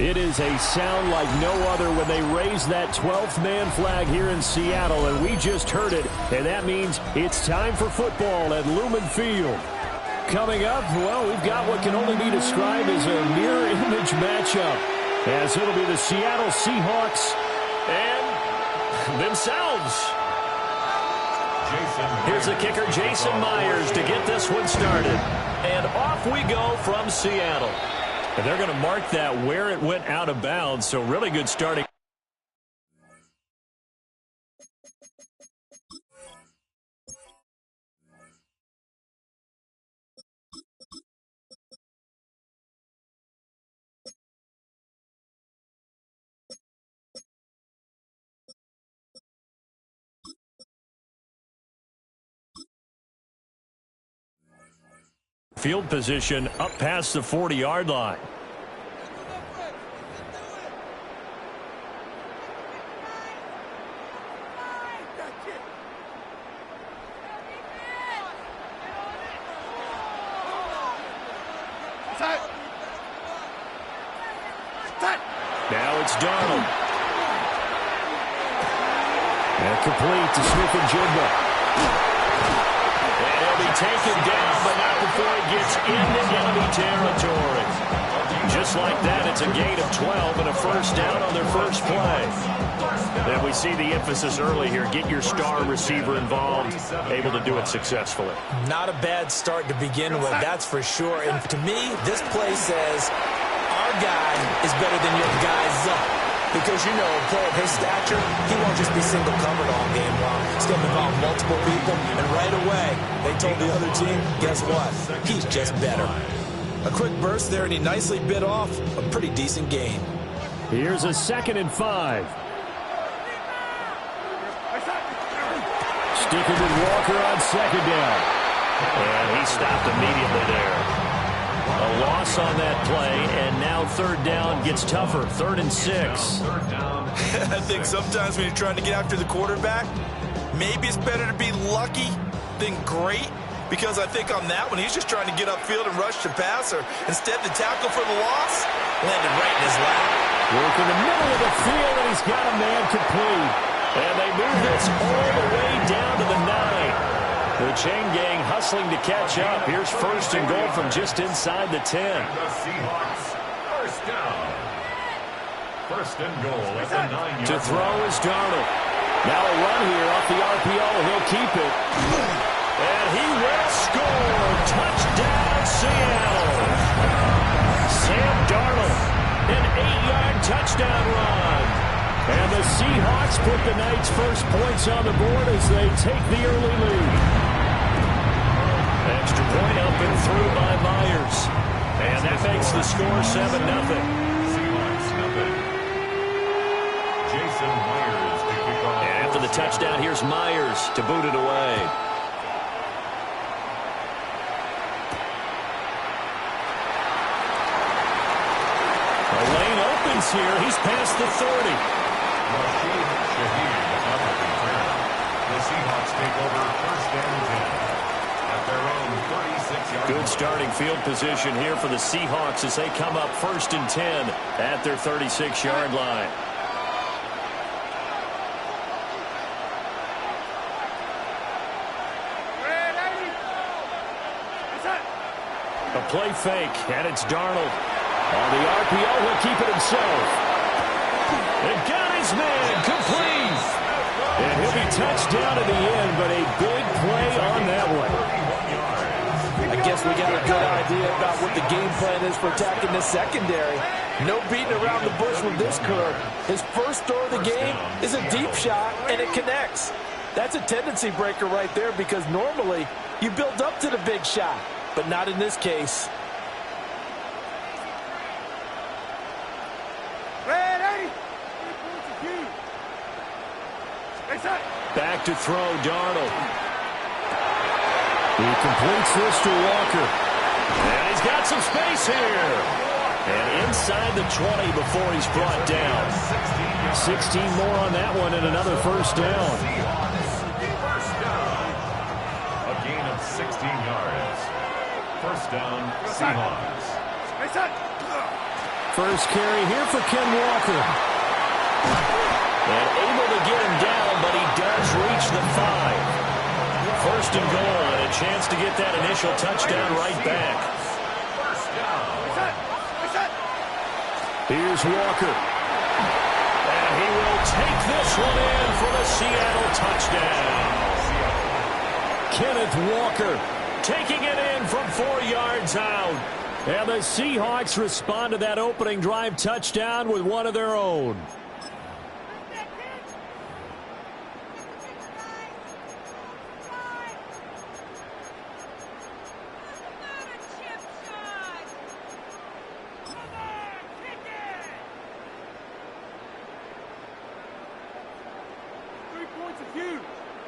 It is a sound like no other when they raise that 12th man flag here in Seattle, and we just heard it, and that means it's time for football at Lumen Field. Coming up, well, we've got what can only be described as a mirror image matchup, as it'll be the Seattle Seahawks and themselves. Here's the kicker, Jason Myers, to get this one started. And off we go from Seattle. And they're going to mark that where it went out of bounds, so really good starting. Field position up past the 40-yard line. Now it's Darnold. And complete to Smith-Njigba. And he'll be taken down, but not before he gets into enemy territory. Just like that, it's a gain of 12 and a first down on their first play. And we see the emphasis early here. Get your star receiver involved, able to do it successfully. Not a bad start to begin with, that's for sure. And to me, this play says our guy is better than your guy's because, you know, a player of his stature, he won't just be single covered all game long. He's going to involve multiple people, and right away, they told the other team, guess what? He's just better. A quick burst there, and he nicely bit off a pretty decent gain. Here's a 2nd and 5. Sticking with Walker on 2nd down. And he stopped immediately there. A loss on that play, and now 3rd down gets tougher. 3rd and 6. I think sometimes when you're trying to get after the quarterback, maybe it's better to be lucky than great, because I think on that one, he's just trying to get upfield and rush the passer. Instead, the tackle for the loss landed right in his lap. Work in the middle of the field, and he's got a man complete. And they move this all the way down to the 9. The chain gang hustling to catch up. Here's 1st and goal from just inside the 10. The Seahawks, 1st down. 1st and goal at the 9-yard to throw is Darnold. Now a run here off the RPO. He'll keep it. And he will score. Touchdown, Seattle. Sam Darnold, an 8-yard touchdown run. And the Seahawks put the night's first points on the board as they take the early lead. Extra point up and through by Myers. And that makes the score 7-0. Seahawks 0. Jason Myers to kick off. And after the touchdown, here's Myers to boot it away. The lane opens here. He's past the 30. The Seahawks take over 1st and 10 at their own 36-yard line. Good starting field position here for the Seahawks as they come up 1st and 10 at their 36-yard line. A play fake, and it's Darnold. On the RPO, he'll keep it himself. And got his man complete. And he'll be touched down at the end, but a big play on that one. I guess we got a good idea about what the game plan is for attacking the secondary. No beating around the bush with this curve. His first throw of the game is a deep shot, and it connects. That's a tendency breaker right there because normally you build up to the big shot, but not in this case. Back to throw, Darnold. He completes this to Walker. And he's got some space here. And inside the 20 before he's brought down. 16 more on that one and another first down. A gain of 16 yards. 1st down, Seahawks. first carry here for Ken Walker. And able to get him down, but he does reach the 5. First and goal, and a chance to get that initial touchdown right back. Here's Walker. And he will take this one in for the Seattle touchdown. Kenneth Walker taking it in from 4 yards out. And the Seahawks respond to that opening drive touchdown with one of their own.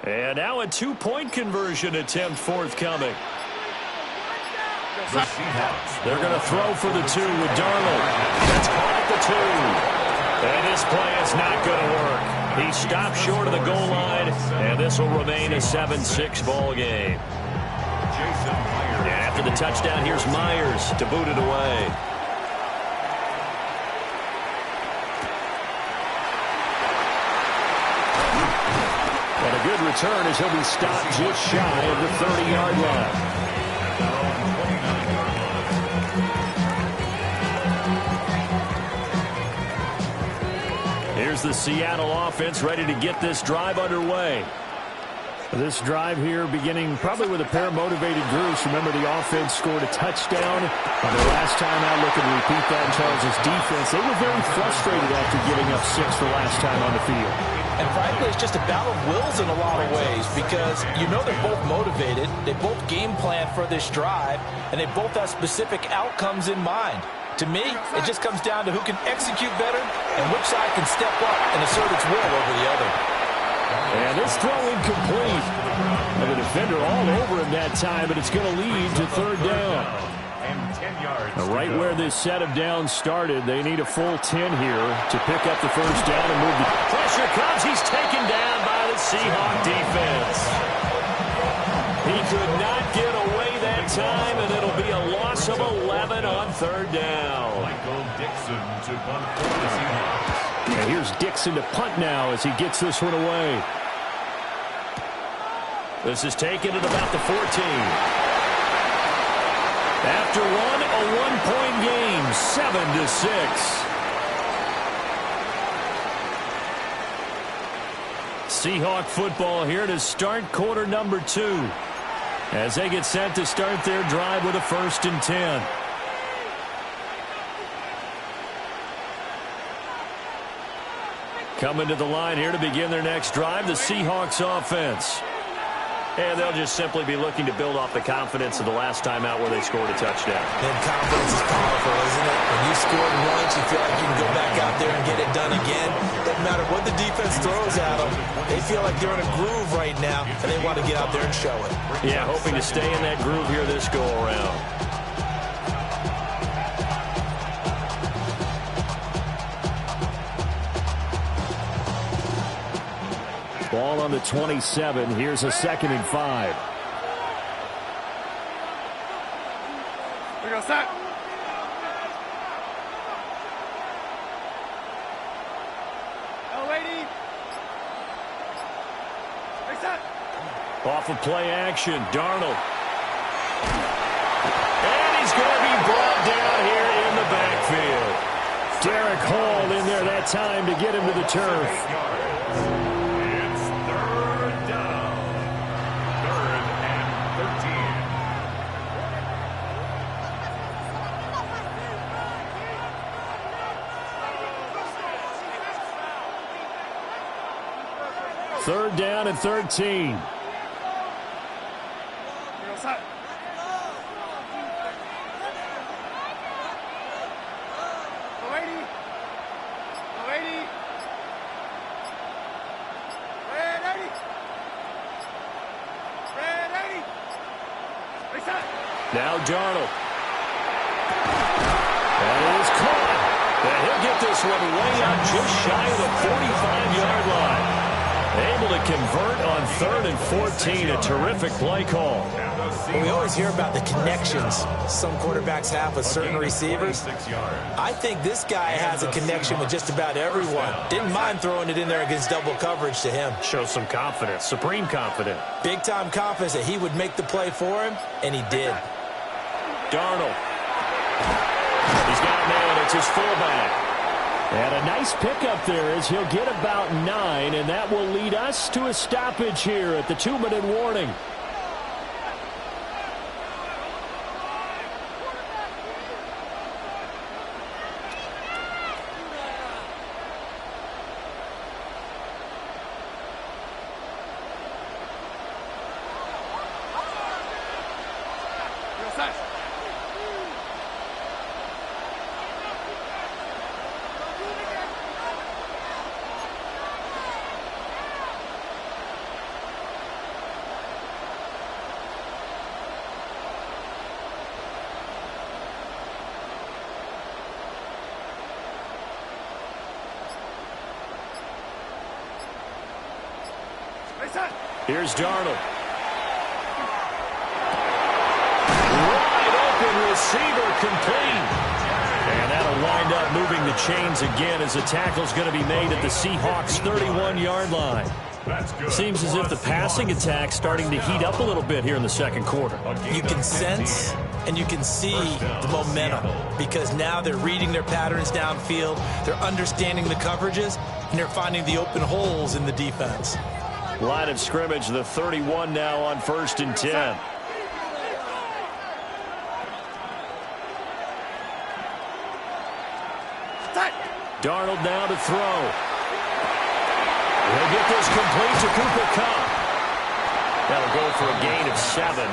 And now a 2-point conversion attempt forthcoming. They're going to throw for the 2 with Darnold. That's caught at the 2. And this play is not going to work. He stopped short of the goal line, and this will remain a 7-6 ball game. And after the touchdown, here's Myers to boot it away. And a good return as he'll be stopped just shy of the 30-yard line. Here's the Seattle offense ready to get this drive underway. This drive here beginning probably with a pair of motivated groups. Remember, the offense scored a touchdown on the last time out. Looking to repeat that in Charles' defense. They were very frustrated after giving up 6 the last time on the field. And frankly, it's just a battle of wills in a lot of ways because you know they're both motivated. They both game plan for this drive, and they both have specific outcomes in mind. To me, it just comes down to who can execute better and which side can step up and assert its will over the other. And this throw incomplete. And the defender all over him that time, but it's going to lead to 3rd down. Right where this set of downs started, they need a full 10 here to pick up the 1st down and move the pressure comes. He's taken down by the Seahawk defense. He could not get away that time, and it'll be a loss of 11 on 3rd down. Michael Dixon to punt for the Seahawks. And here's Dixon to punt now as he gets this one away. This is taken at about the 14. After one, a 1-point game, 7-6. Seahawk football here to start quarter number 2. As they get set to start their drive with a 1st and 10. Coming to the line here to begin their next drive, the Seahawks offense. And they'll just simply be looking to build off the confidence of the last time out where they scored a touchdown. And confidence is powerful, isn't it? When you scored once, you feel like you can go back out there and get it done again. Doesn't matter what the defense throws at them. They feel like they're in a groove right now, and they want to get out there and show it. Yeah, hoping to stay in that groove here this go-around. Ball on the 27. Here's a 2nd and 5. We go set. Oh, lady. Hey, set. Off of play action, Darnold. And he's going to be brought down here in the backfield. Derek Hall in there that time to get him to the turf. It's 3rd down. 3rd and 13. 3rd down and 13. Now Darnold. And it is caught. And he'll get this one way out just shy of the 45-yard line. Able to convert on 3rd and 14. A terrific play call. And the Well, we always hear about the connections some quarterbacks have with certain receivers. I think this guy has a connection with just about everyone. Didn't mind throwing it in there against double coverage to him. Shows some confidence, supreme confidence. Big-time confidence that he would make the play for him, and he did. Darnold. He's got a man. It's his fullback. And a nice pickup there as he'll get about 9, and that will lead us to a stoppage here at the 2-minute warning. Here's Darnold. Wide open receiver complete. And that'll wind up moving the chains again as the tackle's going to be made at the Seahawks' 31-yard line. Seems as if the passing attack's starting to heat up a little bit here in the second quarter. You can sense and you can see the momentum because now they're reading their patterns downfield, they're understanding the coverages, and they're finding the open holes in the defense. Line of scrimmage, the 31 now on 1st and 10. Darnold now to throw. He'll get this complete to Cooper Kupp. That'll go for a gain of 7.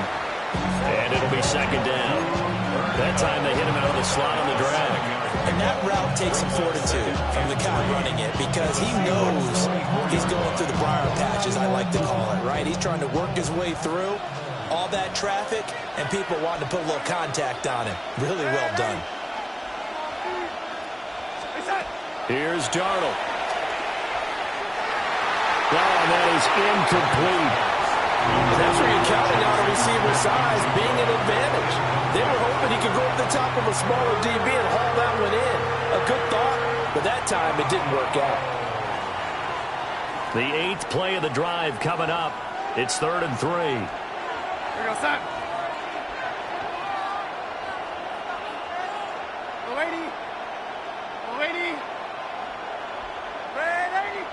And it'll be second down. That time they hit him out of the slot on the drag. And that route takes some fortitude from the guy running it because he knows he's going through the briar patches, I like to call it, right? He's trying to work his way through all that traffic and people wanting to put a little contact on him. Really well done. Here's Darnold. And that is incomplete. And that's where you're counting on a receiver's size being an advantage. They were hoping he could go up the top of a smaller DB and haul that one in. A good thought, but that time it didn't work out. The 8th play of the drive coming up. It's 3rd and 3. Here we go, son. Lady. Lady. Ready.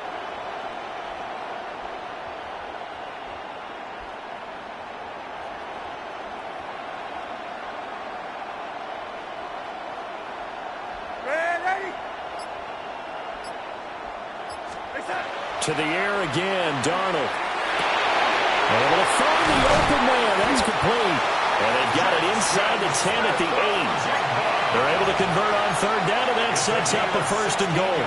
To the air again, Darnold. Able to find the open man. That's complete. And they've got it inside the 10 at the 8. They're able to convert on 3rd down, and that sets up a 1st and goal.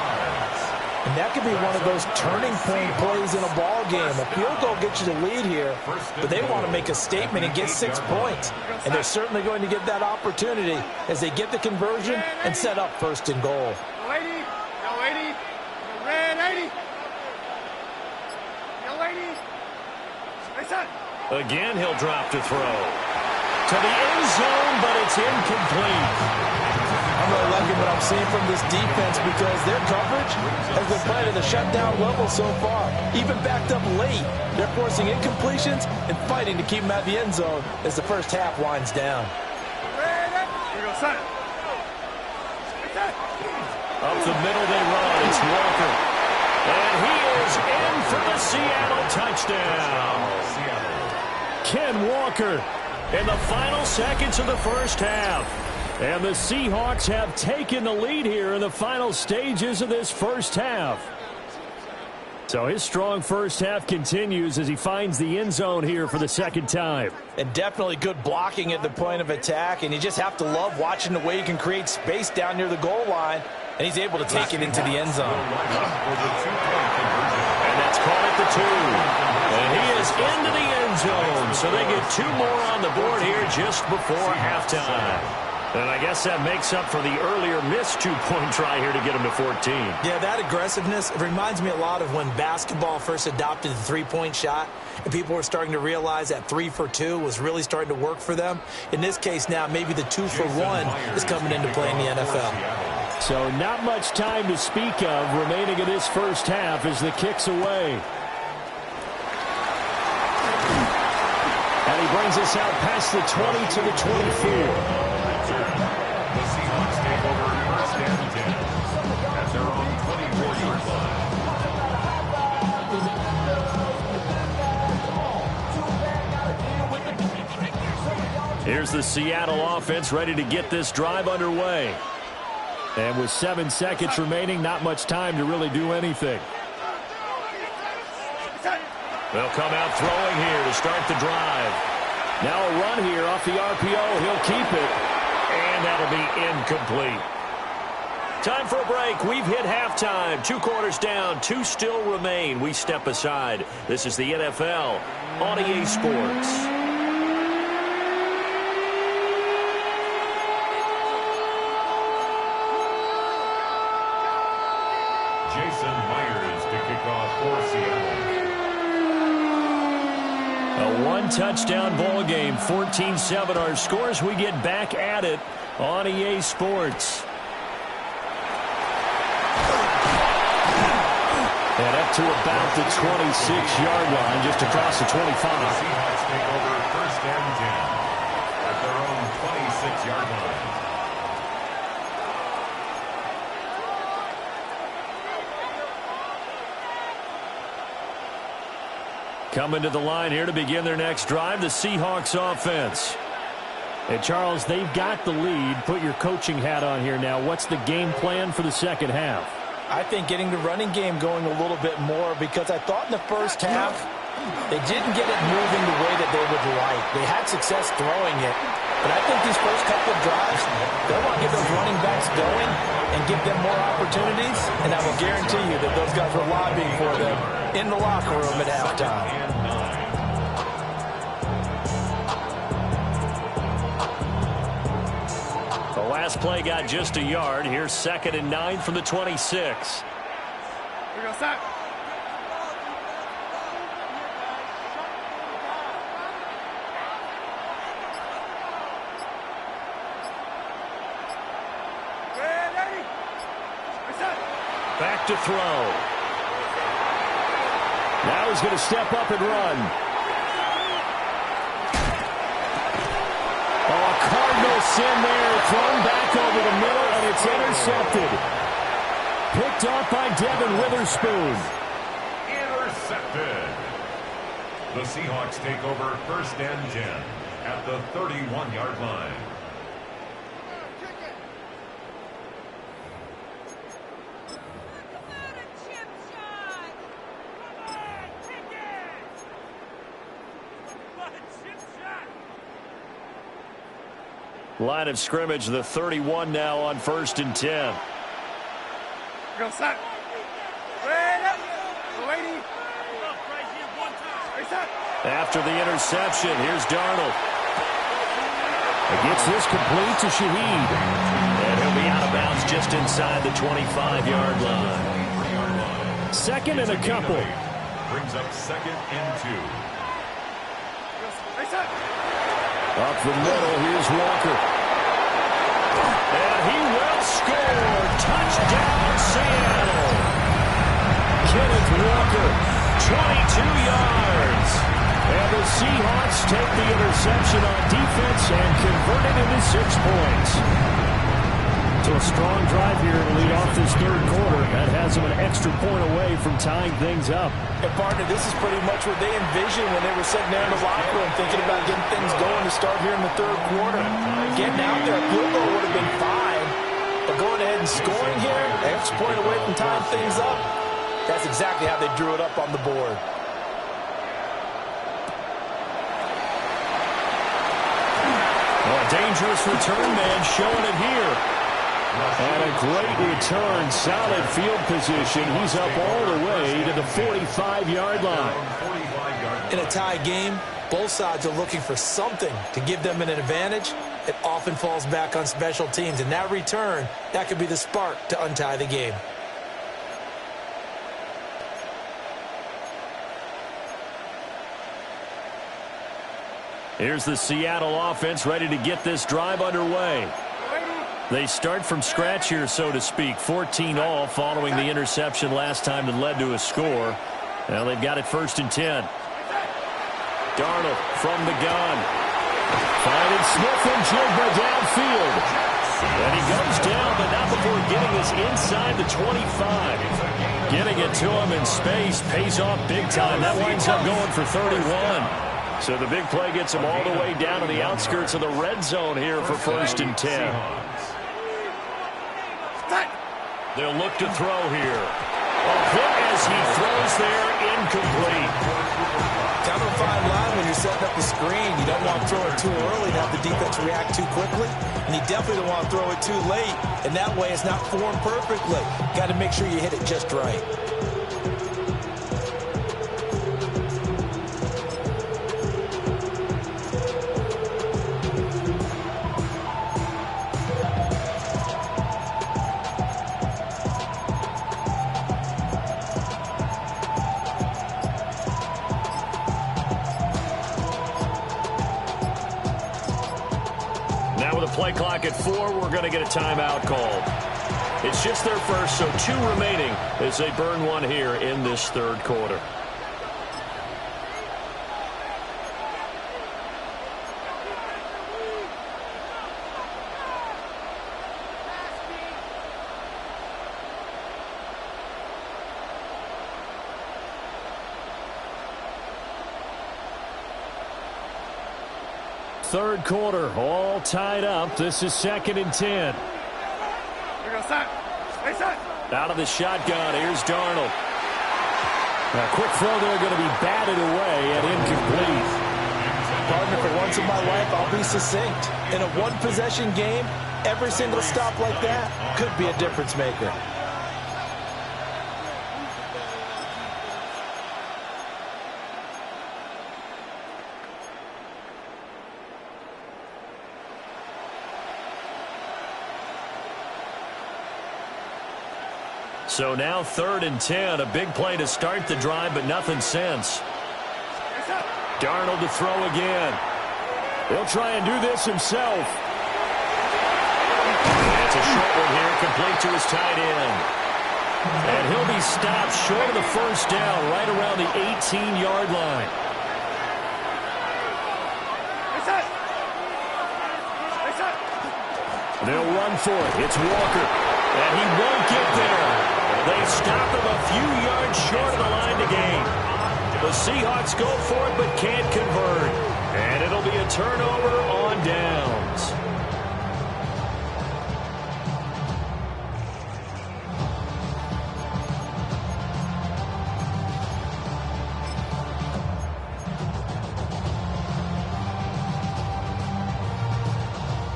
And that could be one of those turning point plays in a ball game. A field goal gets you the lead here, but they want to make a statement and get 6 points. And they're certainly going to get that opportunity as they get the conversion and set up 1st and goal. Lady. Lady. Ready. Again, he'll drop to throw. To the end zone, but it's incomplete. I'm really liking what I'm seeing from this defense because their coverage has been playing at the shutdown level so far. Even backed up late, they're forcing incompletions and fighting to keep them at the end zone as the first half winds down. Here we go, son. Up the middle they run. It's Walker. And he is in for the Seattle touchdown. Ken Walker in the final seconds of the first half. And the Seahawks have taken the lead here in the final stages of this first half. So his strong first half continues as he finds the end zone here for the second time. And definitely good blocking at the point of attack. And you just have to love watching the way he can create space down near the goal line. And he's able to take it into the end zone. And that's caught at the 2. And he is into the end zone. So they get 2 more on the board here just before halftime. And I guess that makes up for the earlier missed two-point try here to get him to 14. Yeah, that aggressiveness, it reminds me a lot of when basketball first adopted the three-point shot, and people were starting to realize that 3 for 2 was really starting to work for them. In this case now, maybe the 2 for 1 is coming into play in the NFL. So not much time to speak of remaining in this first half as the kick's away. And he brings us out past the 20 to the 24. The Seahawks take over first and 10 at their own 24-yard line. Here's the Seattle offense ready to get this drive underway. And with 7 seconds remaining, not much time to really do anything. They'll come out throwing here to start the drive. Now a run here off the RPO. He'll keep it. And that'll be incomplete. Time for a break. We've hit halftime. 2 quarters down. 2 still remain. We step aside. This is the NFL on EA Sports. Jason Myers to kick off for Seattle. A one-touchdown ball game, 14-7 our scores. We get back at it on EA Sports. And up to about the 26-yard line, just across the 25. The Seahawks take over first and 10 at their own 26-yard line. Coming to the line here to begin their next drive, the Seahawks offense. And Charles, they've got the lead. Put your coaching hat on here now. What's the game plan for the second half? I think getting the running game going a little bit more, because I thought in the first half they didn't get it moving the way that they would like. They had success throwing it, but I think these first couple of drives, they want to get those running backs going and give them more opportunities, and I will guarantee you that those guys were lobbying for them in the locker room at halftime. The last play got just a yard. Here's 2nd and 9 from the 26. Here we go, set. Ready. Set. Back to throw. Now he's going to step up and run. Oh, Cardinal sin there, thrown back over the middle, and it's intercepted. Picked off by Devin Witherspoon. Intercepted. The Seahawks take over first and 10 at the 31-yard line. Line of scrimmage, the 31 now on 1st and 10. Go, set. Ready. Waiting. Reset. After the interception, here's Darnold. He gets this complete to Shaheed. And he'll be out of bounds just inside the 25-yard line. 2nd and a couple. Brings up 2nd and 2. Reset. Up the middle, here's Walker. And he will score. Touchdown, Seattle. Kenneth Walker, 22 yards. And the Seahawks take the interception on defense and convert it into 6 points. So a strong drive here to lead off this 3rd quarter. That has them an extra point away from tying things up. And partner, this is pretty much what they envisioned when they were sitting there in the locker room thinking about getting things going to start here in the 3rd quarter. Getting out there, a field goal would have been fine. But going ahead and scoring here, extra point away from tying things up, that's exactly how they drew it up on the board. Well, a dangerous return man showing it here. And a great return, solid field position. He's up all the way to the 45-yard line. In a tie game, both sides are looking for something to give them an advantage, it often falls back on special teams. And that return, that could be the spark to untie the game. Here's the Seattle offense ready to get this drive underway. They start from scratch here, so to speak. 14-all following the interception last time that led to a score. Now they've got it 1st and 10. Darnold from the gun. Finding Smith-Njigba downfield. And he goes down, but not before getting us inside the 25. Getting it to him in space pays off big time. That winds up going for 31. So the big play gets him all the way down to the outskirts of the red zone here for 1st and 10. They'll look to throw here. A hit as he throws there, incomplete. Kind of a fine line when you're setting up the screen. You don't want to throw it too early and have the defense react too quickly. And you definitely don't want to throw it too late. And that way it's not formed perfectly. Got to make sure you hit it just right. Play clock at 4. We're going to get a timeout called. It's just their first, so 2 remaining as they burn one here in this 3rd quarter. Third quarter, all tied up. This is 2nd and 10. Out of the shotgun, here's Darnold. A quick throw there going to be batted away and incomplete. Partner, for once in my life, I'll be succinct. In a one-possession game, every single stop like that could be a difference maker. So now 3rd and 10, a big play to start the drive, but nothing since. Darnold to throw again. He'll try and do this himself. That's a short one here, complete to his tight end. And he'll be stopped short of the first down, right around the 18-yard line. They'll run for it. It's Walker. And he won't get there. They stop him a few yards short of the line to gain. The Seahawks go for it but can't convert. And it'll be a turnover on downs.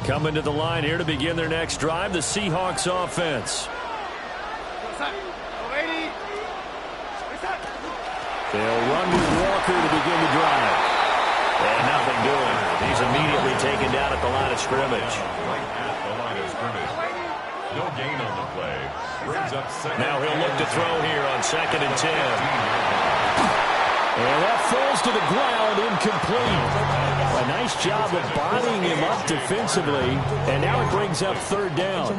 Coming to the line here to begin their next drive, the Seahawks offense. They'll run with Walker to begin the drive. And nothing doing. He's immediately taken down at the line of scrimmage. Right at the line of scrimmage. No gain on the play. Brings up second. Now he'll look to throw here on 2nd and 10. And that falls to the ground, incomplete. A nice job of bodying him up defensively. And now it brings up 3rd down.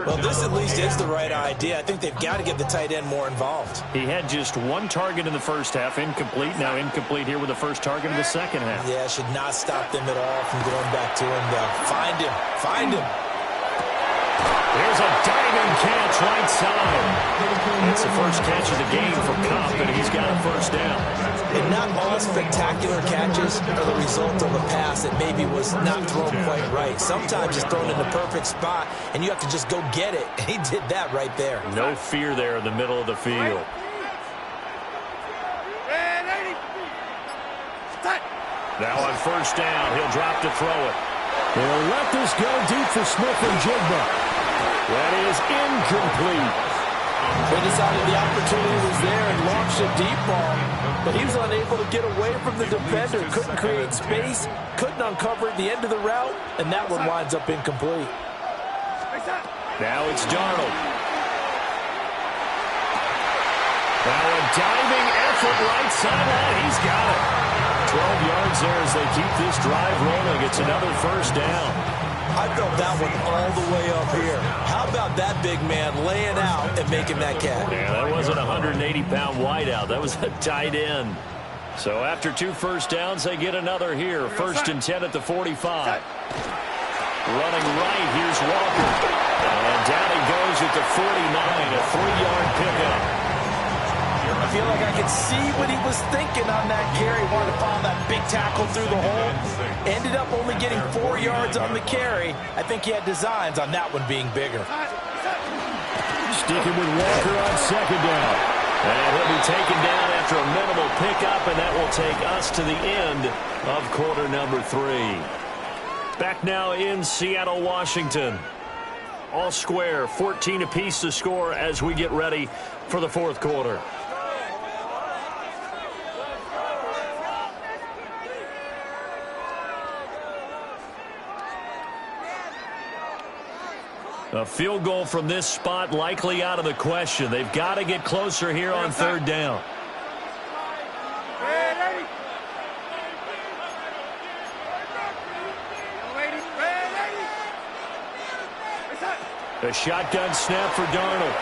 Well, this at least is the right idea. I think they've got to get the tight end more involved. He had just 1 target in the first half, incomplete. Now incomplete here with the first target in the second half. Yeah, should not stop them at all from going back to him. Find him. Find him. There's a diving catch right side. It's the first catch of the game for Kupp, and he's got a first down. And not all spectacular catches are the result of a pass that maybe was not thrown quite right. Sometimes it's thrown in the perfect spot, and you have to just go get it. And he did that right there. No fear there in the middle of the field. Now on first down, he'll drop to throw it. They'll let this go deep for Smith-Njigba. That is incomplete. They decided the opportunity was there and launched a deep ball, but he was unable to get away from the defender. Couldn't create space, couldn't uncover the end of the route, and that one winds up incomplete. Now it's Darnold. Now a diving effort right sideline. He's got it. 12 yards there as they keep this drive rolling. It's another first down. I felt that one all the way up here. How about that big man laying out and making that catch? Yeah, that wasn't a 180-pound wideout. That was a tight end. So after 2 first downs, they get another here. 1st and 10 at the 45. Running right, here's Walker. And down he goes at the 49, a 3-yard pickup. I feel like I could see what he was thinking on that carry. Wanted to follow that big tackle through the hole. Ended up only getting 4 yards on the carry. I think he had designs on that one being bigger. Sticking with Walker on 2nd down. And he'll be taken down after a minimal pickup, and that will take us to the end of quarter number 3. Back now in Seattle, Washington. All square, 14 apiece to score as we get ready for the 4th quarter. A field goal from this spot likely out of the question. They've got to get closer here on 3rd down. A shotgun snap for Darnold.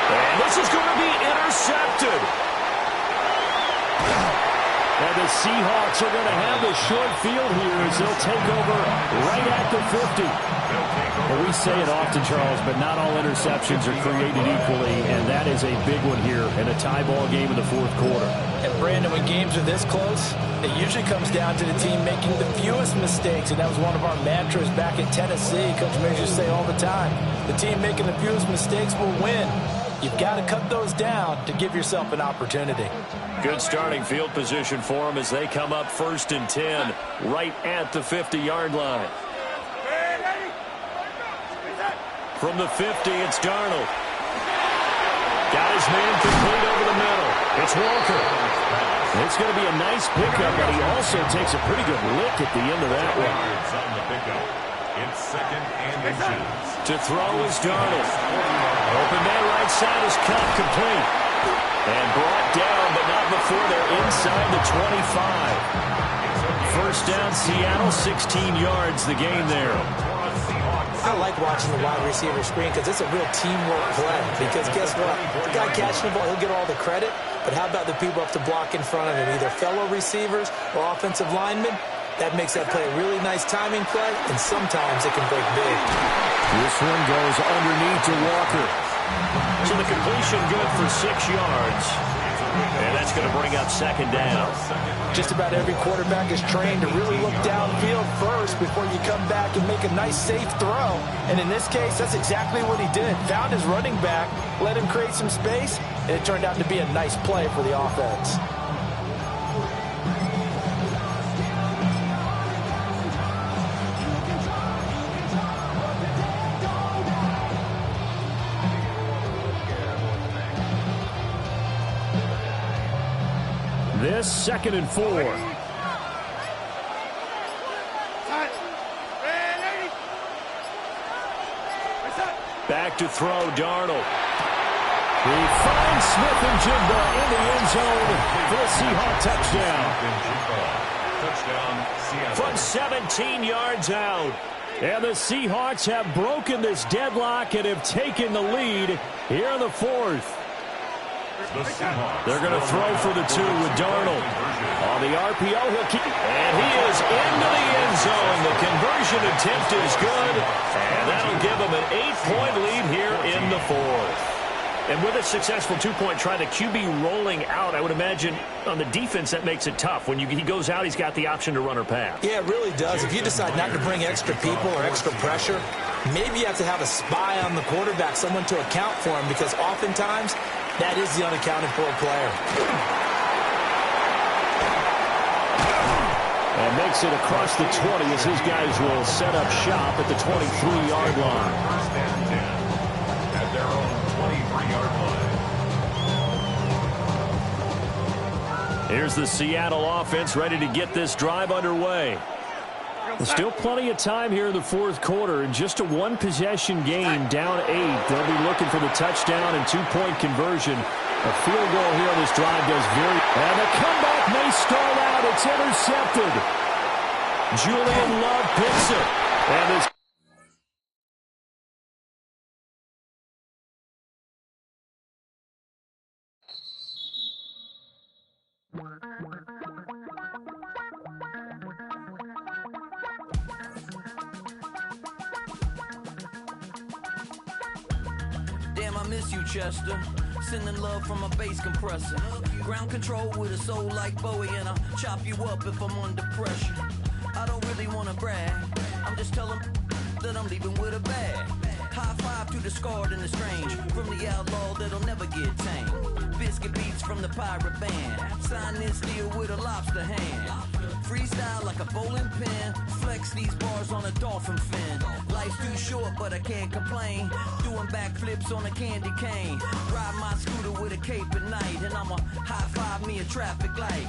And this is going to be intercepted. And the Seahawks are going to have the short field here as they'll take over right at the 50. Well, we say it often, Charles, but not all interceptions are created equally, and that is a big one here in a tie ball game in the 4th quarter. And Brandon, when games are this close, it usually comes down to the team making the fewest mistakes, and that was one of our mantras back at Tennessee. Coach Mears used to say all the time, the team making the fewest mistakes will win. You've got to cut those down to give yourself an opportunity. Good starting field position for them as they come up 1st and 10 right at the 50-yard line. From the 50, it's Darnold. Got his man complete over the middle. It's Walker. It's going to be a nice pickup, but he also takes a pretty good lick at the end of that one. It's 2nd and inches. To throw is Darnold. Open man right side is cut complete. And brought down, but not before they're inside the 25. 1st down, Seattle, 16 yards, the gain there. I like watching the wide receiver screen because it's a real teamwork play. Because guess what? The guy catching the ball, he'll get all the credit. But how about the people up to block in front of him, either fellow receivers or offensive linemen? That makes that play a really nice timing play, and sometimes it can break big. This one goes underneath to Walker. So the completion good for 6 yards. And that's going to bring up 2nd down. Just about every quarterback is trained to really look downfield first before you come back and make a nice, safe throw. And in this case, that's exactly what he did. Found his running back, let him create some space, and it turned out to be a nice play for the offense. This 2nd and 4. Back to throw, Darnold. He finds Smith and Jigba in the end zone for a Seahawk touchdown. Touchdown, Seattle. From 17 yards out. And the Seahawks have broken this deadlock and have taken the lead here in the 4th. They're going to throw for the 2 with Darnold. On the RPO, he'll keep. And he is into the end zone. The conversion attempt is good. And that'll give him an 8-point lead here in the 4th. And with a successful 2-point try, the QB rolling out, I would imagine on the defense that makes it tough. When he goes out, he's got the option to run or pass. Yeah, it really does. If you decide not to bring extra people or extra pressure, maybe you have to have a spy on the quarterback, someone to account for him, because oftentimes that is the unaccounted for player. And makes it across the 20 as his guys will set up shop at the 23-yard line. 1st and 10. Here's the Seattle offense ready to get this drive underway. Still plenty of time here in the fourth quarter. In just a one-possession game, down 8. They'll be looking for the touchdown and two-point conversion. A field goal here on this drive does very... And the comeback may stall out. It's intercepted. Julian Love picks it. And this... Damn, I miss you, Chester. Sending love from a bass compressor. Ground control with a soul like Bowie, and I'll chop you up if I'm under pressure. I don't really want to brag. I'm just telling that I'm leaving with a bag. High five to the scarred and the strange. From the outlaw that'll never get tamed. Biscuit beats from the pirate band. Sign this deal with a lobster hand. Freestyle like a bowling pin. Flex these bars on a dolphin fin. Life's too short, but I can't complain. Doing backflips on a candy cane. Ride my scooter with a cape at night. And I'ma high five me a traffic light.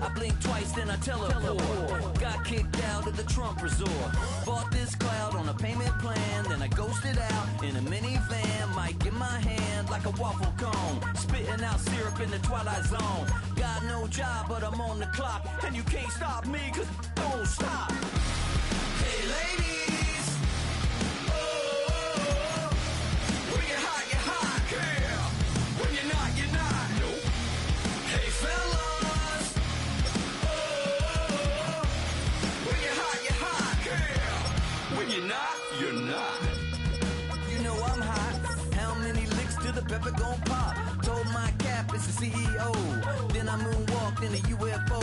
I blink twice, then I teleport. Got kicked out of the Trump resort. Bought this cloud on a payment plan. Then I ghosted out in a minivan. Mic in my hand like a waffle cone. Spitting out syrup in the twilight zone. Got no job, but I'm on the clock. And you can't stop me, cause don't stop. Hey ladies, oh, when you're hot, girl. When you're not, nope. Hey fellas, oh, when you're hot, girl. When you're not. You know I'm hot. How many licks till the pepper gon' pop? Told my cap it's the CEO. Then I moonwalked in a UFO.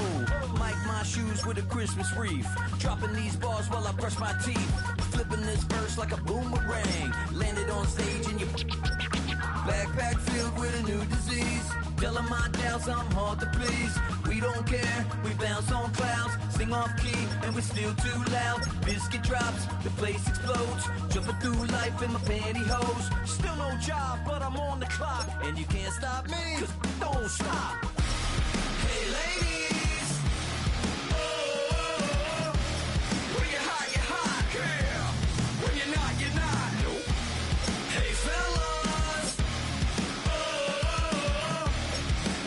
Mic my shoes with a Christmas wreath. Dropping these bars while I brush my teeth. Flipping this verse like a boomerang. Landed on stage in your backpack filled with a new disease. Telling my doubts I'm hard to please. We don't care, we bounce on clouds. Sing off key and we're still too loud. Biscuit drops, the place explodes. Jumping through life in my pantyhose. Still no job, but I'm on the clock. And you can't stop me, cause don't stop. Hey ladies, oh, when you're hot, girl. When you're not, nope. Hey fellas, oh,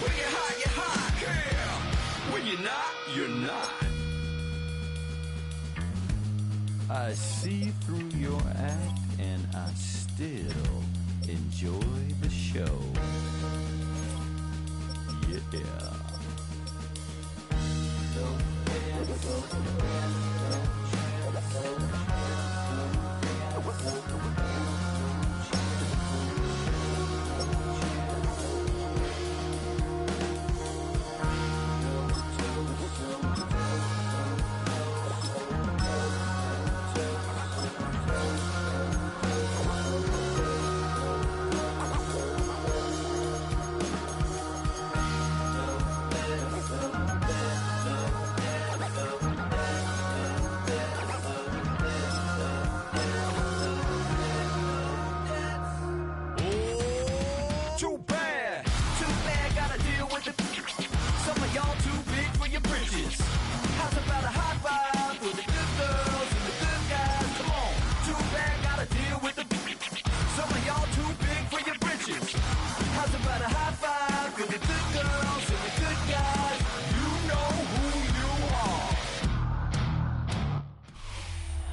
when you're hot, girl. When you're not. I see through your act and I still enjoy the show. Yeah.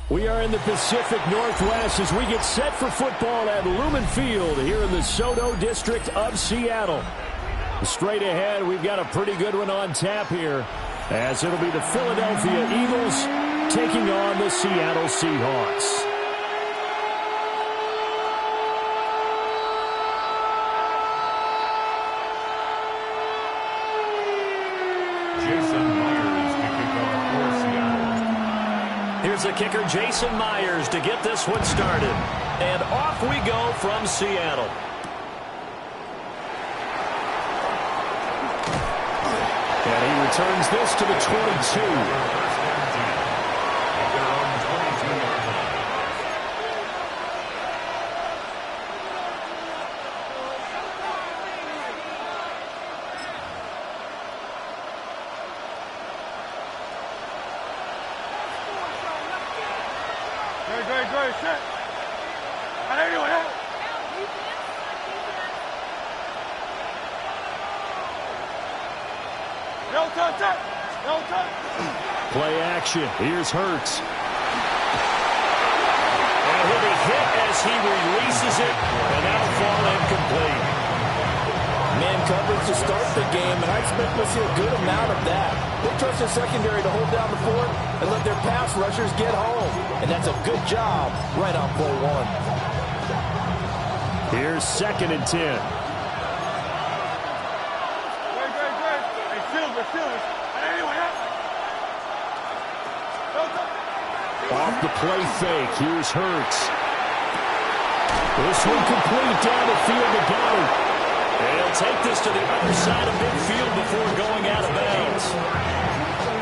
We are in the Pacific Northwest as we get set for football at Lumen Field here in the Soto District of Seattle. Straight ahead, we've got a pretty good one on tap here, as it'll be the Philadelphia Eagles taking on the Seattle Seahawks. Here's the kicker, Jason Myers, to get this one started. And off we go from Seattle. And he returns this to the 22. Good. Shit. I know you want that. No touch. No touch. Play action. Here's Hurts. And he'll be hit as he releases it, and that'll fall incomplete. Man coverage to start the game, and I expect to see a good amount of that. They trust their secondary to hold down the fort and let their pass rushers get home. And that's a good job right on play one. Here's 2nd and 10. Good. Hey, Silver. I know you want that. No touch. Off the play fake. Here's Hurts. This one complete down the field to Goddard. And he'll take this to the other side of midfield before going out of bounds.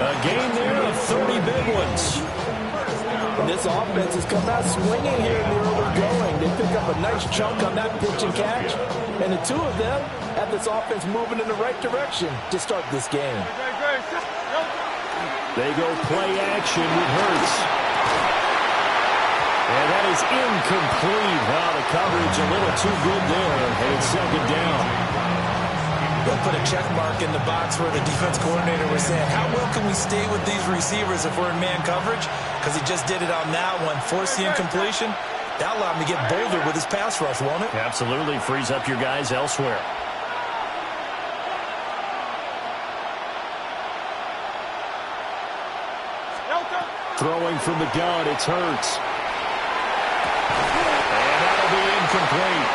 A gain there of 30 big ones. And this offense has come out swinging here in the early going. They pick up a nice chunk on that pitch and catch. And the two of them have this offense moving in the right direction to start this game. Good. No touch. They go play action with Hurts. And that is incomplete. Wow, the coverage a little too good there. And it's 2nd down. They'll put a check mark in the box where the defense coordinator was saying, how well can we stay with these receivers if we're in man coverage? Because he just did it on that one. Force the incompletion. That'll allow him to get bolder with his pass rush, won't it? Absolutely. Frees up your guys elsewhere. No touch. Throwing from the gun, it's Hurts. And that'll be incomplete.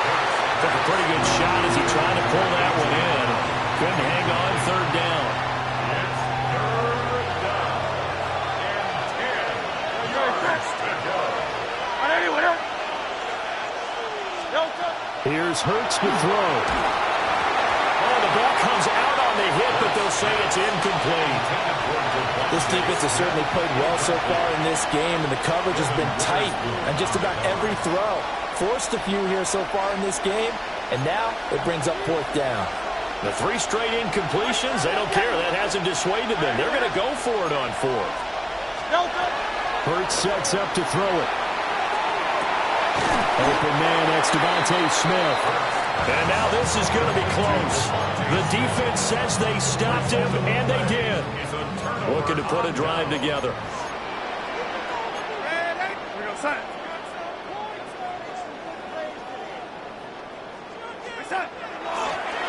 Took a pretty good shot as he tried to pull that one in. Couldn't hang on 3rd down. I know you want that. No touch. Here's Hurts to throw. Oh, the ball comes out on the hit, but they'll say it's incomplete. This defense has certainly played well so far in this game, and the coverage has been tight on just about every throw. Forced a few here so far in this game, and now it brings up 4th down. The 3 straight incompletions, they don't care. That hasn't dissuaded them. They're going to go for it on 4th. No touch. Hurts sets up to throw it. Open man, that's Devontae Smith. And now this is going to be close. The defense says they stopped him, and they did. Looking to put a drive together. We go set.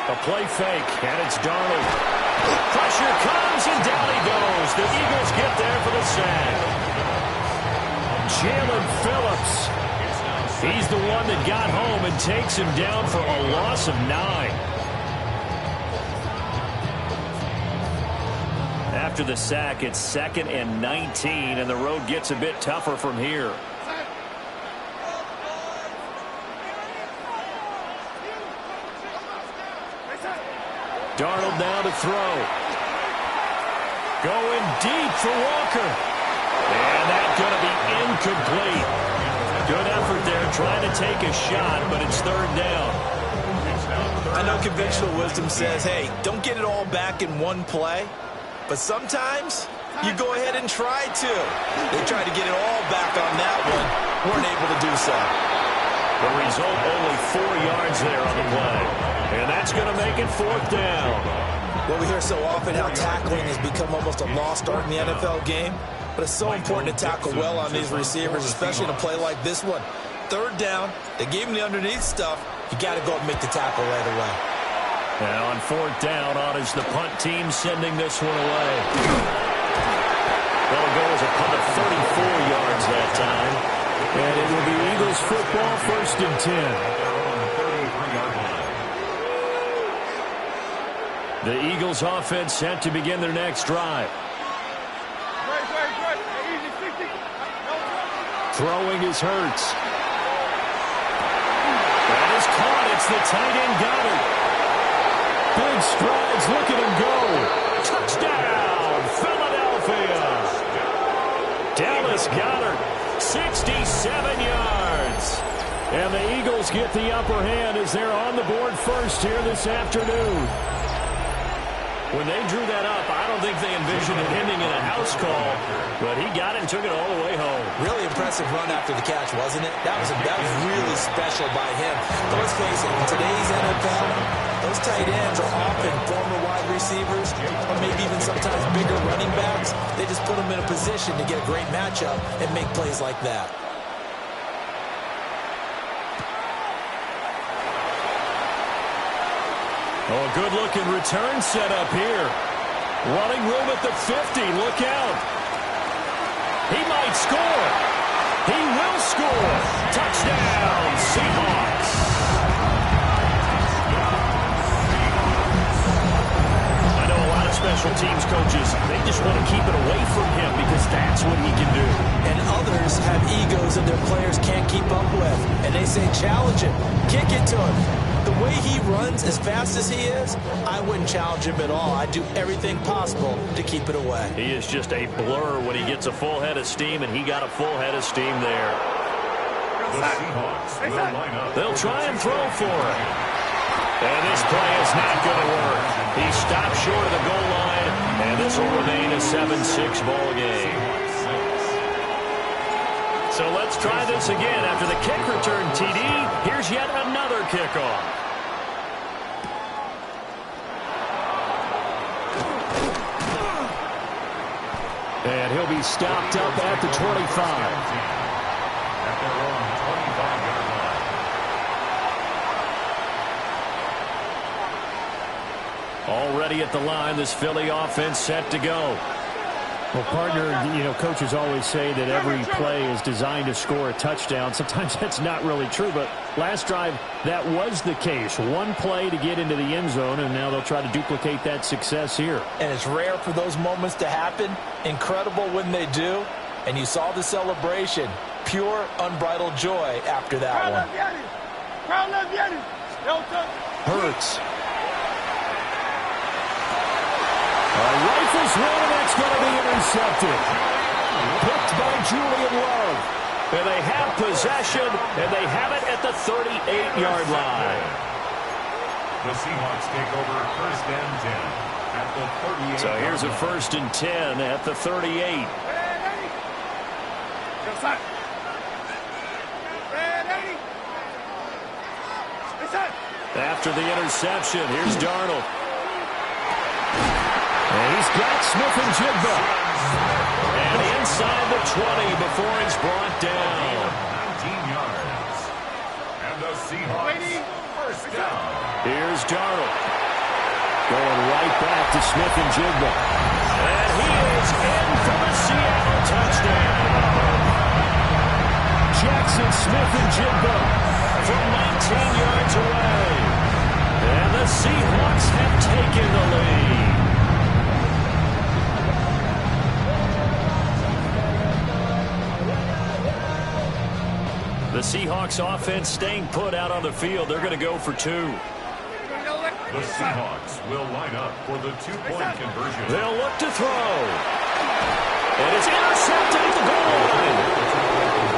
A play fake, and it's Darnold. Pressure comes, and down he goes. The Eagles get there for the sack. Jalen Phillips. He's the one that got home and takes him down for a loss of 9. After the sack, it's 2nd and 19, and the road gets a bit tougher from here. Darnold now to throw. Going deep for Walker. And that's going to be incomplete. Good effort there trying to take a shot, but it's 3rd down. I know conventional wisdom says, hey, don't get it all back in one play. But sometimes you go ahead and try to. They tried to get it all back on that one. Weren't able to do so. The result, only 4 yards there on the play. And that's going to make it 4th down. Well, we hear so often how tackling has become almost a lost art in the NFL game. But it's so important to tackle well on these receivers, especially in a play like this one. 3rd down, they gave him the underneath stuff. You got to go and make the tackle right away. And on 4th down, on is the punt team sending this one away. That'll go as a punt of 34 yards that time. And it will be Eagles football, 1st and 10. The Eagles offense set to begin their next drive. Throwing is Hurts. That is caught. It's the tight end Goddard. Big strides. Look at him go. Touchdown, Philadelphia. Dallas Goddard, 67 yards. And the Eagles get the upper hand as they're on the board first here this afternoon. When they drew that up, I don't think they envisioned it ending in a house call, but he got it and took it all the way home. Really impressive run after the catch, wasn't it? That was really special by him. But let's face it, in today's NFL, those tight ends are often former wide receivers or maybe even sometimes bigger running backs. They just put them in a position to get a great matchup and make plays like that. Oh, a good-looking return set up here. Running room at the 50. Look out. He might score. He will score. Touchdown, Seahawks. I know a lot of special teams coaches, they just want to keep it away from him because that's what he can do. And others have egos that their players can't keep up with. And they say, challenge him. Kick it to him. The way he runs as fast as he is, I wouldn't challenge him at all. I'd do everything possible to keep it away. He is just a blur when he gets a full head of steam, and he got a full head of steam there. The Seahawks will line up. They'll try and throw for it. And this play is not going to work. He stopped short of the goal line, and this will remain a 7-6 ball game. So let's try this again. After the kick return, TD, here's yet another kickoff. And he'll be stopped up at the 25. At their own 25-yard line. Already at the line, this Philly offense set to go. Well, partner, coaches always say that every play is designed to score a touchdown. Sometimes that's not really true, but last drive, that was the case. One play to get into the end zone, and now they'll try to duplicate that success here. And it's rare for those moments to happen. Incredible when they do. And you saw the celebration. Pure, unbridled joy after that one. Hurts. Rifles one, and that's going to be intercepted. Picked by Julian Love. And they have possession, and they have it at the 38-yard line. The Seahawks take over first and 10 at the 38. So here's a first and 10 at the 38. After the interception, here's Darnold. And he's got Smith-Njigba. And inside the 20 before he's brought down. 19 yards. And the Seahawks first down. Here's Darnold. Going right back to Smith-Njigba. And he is in for the Seattle touchdown. Jackson Smith-Njigba from 19 yards away. And the Seahawks have taken the lead. The Seahawks offense staying put out on the field. They're going to go for two. The Seahawks will line up for the two-point conversion. They'll look to throw. And it's intercepted at the goal line.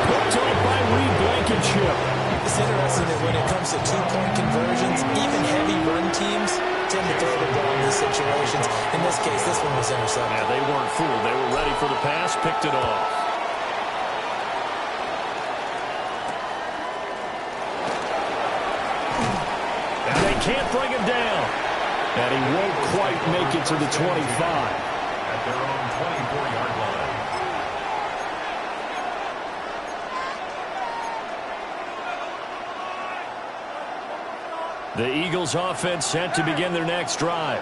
Picked up by Reed Blankenship. It's interesting that when it comes to two-point conversions, even heavy run teams tend to throw the ball in these situations. In this case, this one was intercepted. Yeah, they weren't fooled. They were ready for the pass, picked it off. Can't bring him down. And he won't quite make it to the 25. At their own 24-yard line. The Eagles offense set to begin their next drive.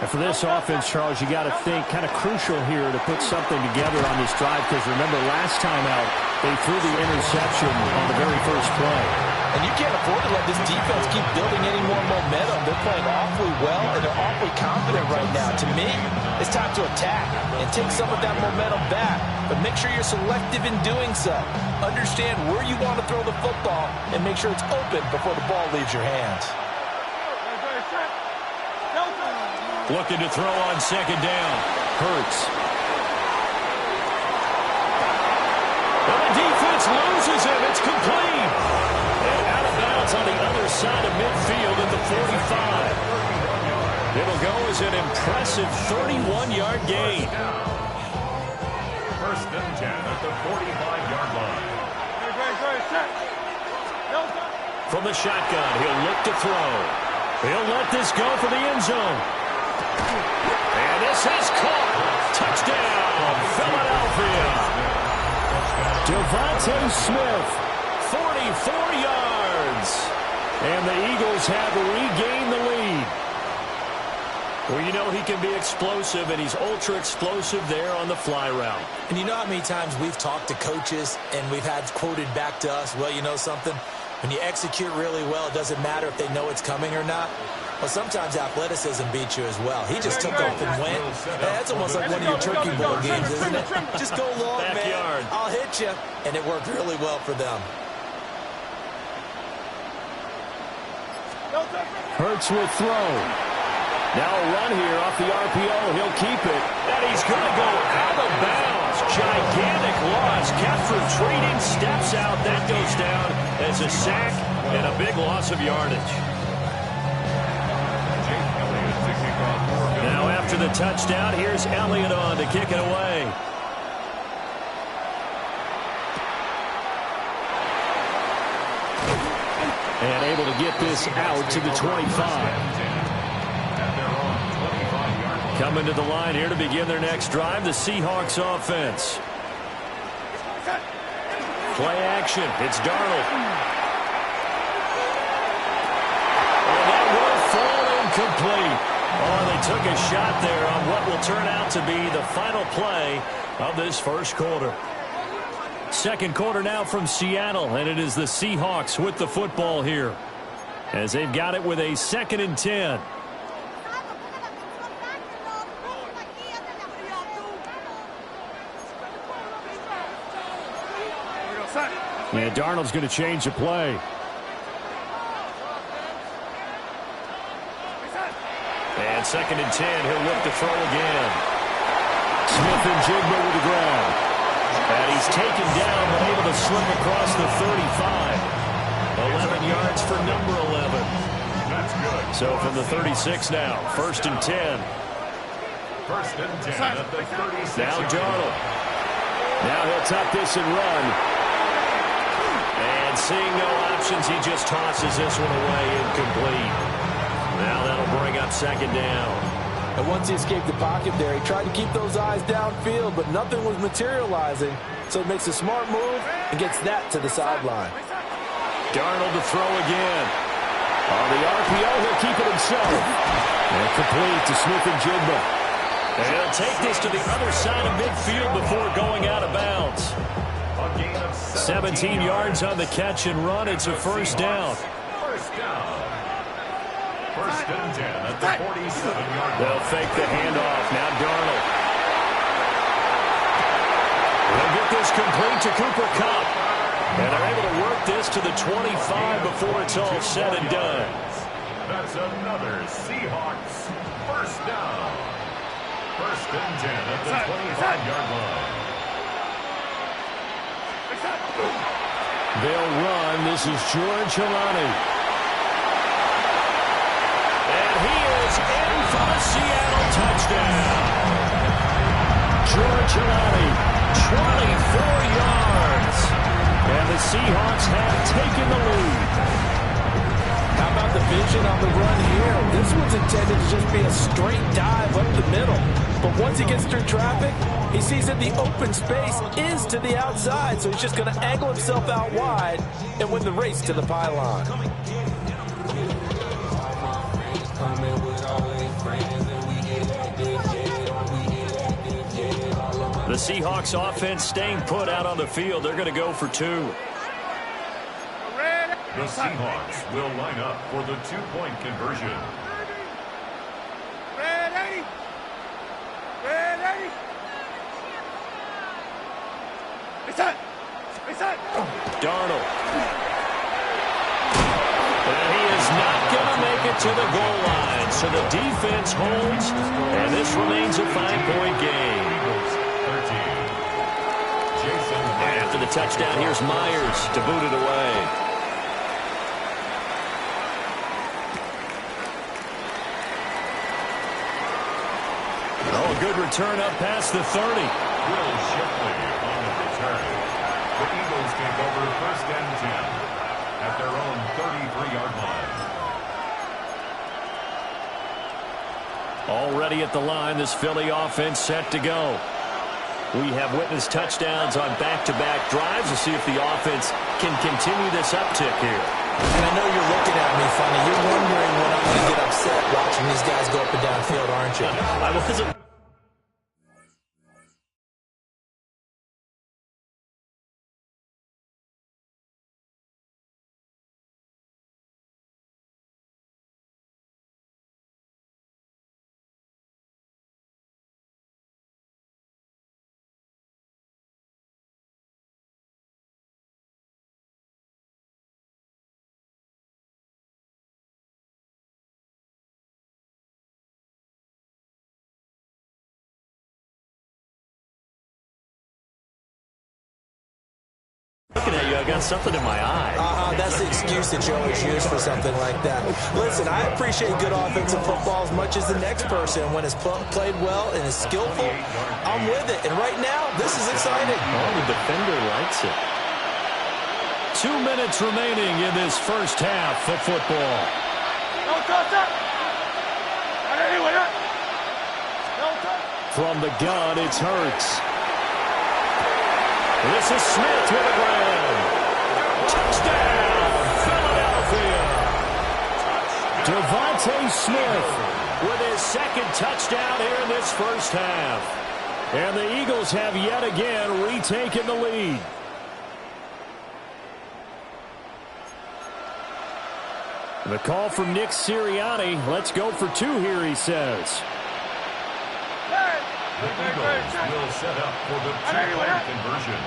And for this offense, Charles, you got to think kind of crucial here to put something together on this drive because remember last time out, they threw the interception on the very first play. And you can't afford to let this defense keep building any more momentum. They're playing awfully well, and they're awfully confident right now. To me, it's time to attack and take some of that momentum back. But make sure you're selective in doing so. Understand where you want to throw the football and make sure it's open before the ball leaves your hands. Looking to throw on second down. Hurts. And the defense loses him. It's complete. And out of bounds on the other side of midfield at the 45. It'll go as an impressive 31-yard gain. First and 10 at the 45-yard From the shotgun, he'll look to throw. He'll let this go for the end zone. And this is caught. Touchdown, Philadelphia. Devontae Smith, 44 yards. And the Eagles have regained the lead. Well, you know he can be explosive, and he's ultra-explosive there on the fly route. And you know how many times we've talked to coaches and we've had quoted back to us, well, you know something? When you execute really well, it doesn't matter if they know it's coming or not. Well, sometimes athleticism beats you as well. He just took off and went. Hey, that's almost like one of your Turkey Bowl games, isn't it? Just go long, Backyard. man. I'll hit you. And it worked really well for them. Hurts will throw. Now a run here off the RPO. He'll keep it. And he's going to go out of bounds. Gigantic loss. Kept retreating. Steps out. That goes down as a sack and a big loss of yardage. Now after the touchdown, here's Elliott on to kick it away. And able to get this out to the 25. Coming to the line here to begin their next drive, the Seahawks offense. Play action. It's Darnold. And that will fall incomplete. Oh, they took a shot there on what will turn out to be the final play of this first quarter. Second quarter now from Seattle, and it is the Seahawks with the football here as they've got it with a 2nd and 10. Yeah, Darnold's going to change the play. And 2nd and 10, he'll look to throw again. Smith and Jigba with the grab. And he's taken down, but able to slip across the 35. 11 yards for number 11. That's good. So from the 36 now, 1st and 10. 1st and 10 at the 36. Now Darnold. Now he'll tuck this and run. And seeing no options, he just tosses this one away, incomplete. Now that'll bring up 2nd down. And once he escaped the pocket there, he tried to keep those eyes downfield, but nothing was materializing. So he makes a smart move and gets that to the sideline. Darnold to throw again. On the RPO, he'll keep it himself. And complete to Smith and Jigba. And he'll take this to the other side of midfield before going out of bounds. 17 yards on the catch and run. It's a 1st down. 1st down. 1st and 10 at the 47-yard line. They'll fake the handoff. Now Darnold. They'll get this complete to Cooper Kupp. And they're able to work this to the 25 before it's all said and done. That's another Seahawks 1st down. 1st and 10 at the 25-yard line. They'll run. This is George Hilani. And he is in for the Seattle touchdown. George Hilani, 24 yards. And the Seahawks have taken the lead. How about the vision on the run here? This one's intended to just be a straight dive up the middle. But once he gets through traffic, he sees that the open space is to the outside, so he's just going to angle himself out wide and win the race to the pylon. The Seahawks offense staying put out on the field. They're going to go for 2. The Seahawks will line up for the 2-point conversion. Ready? Ready? Darnold. And he is not going to make it to the goal line. So the defense holds, and this remains a 5-point game. And after the touchdown, here's Myers to boot it away. Oh, a good return up past the 30. Will Shipley on the return. The Eagles take over 1st and 10. at their own 33-yard line. Already at the line, this Philly offense set to go. We have witnessed touchdowns on back-to-back drives. We'll see if the offense can continue this uptick here. And I know you're looking at me funny. You're wondering when I'm going to get upset watching these guys go up and down field, aren't you? I wasn't. Looking at you, I got something in my eye. That's the excuse that you always use for something like that. Listen, I appreciate good offensive football as much as the next person. When it's played well and is skillful, I'm with it. And right now, this is exciting. Oh, the defender likes it. 2 minutes remaining in this first half of football. From the gun, it's Hurts. This is Smith with a grab. Touchdown, Philadelphia. Devontae Smith with his second touchdown here in this first half. And the Eagles have yet again retaken the lead. The call from Nick Sirianni. Let's go for two here, he says. The Eagles will set up for the two-point conversion.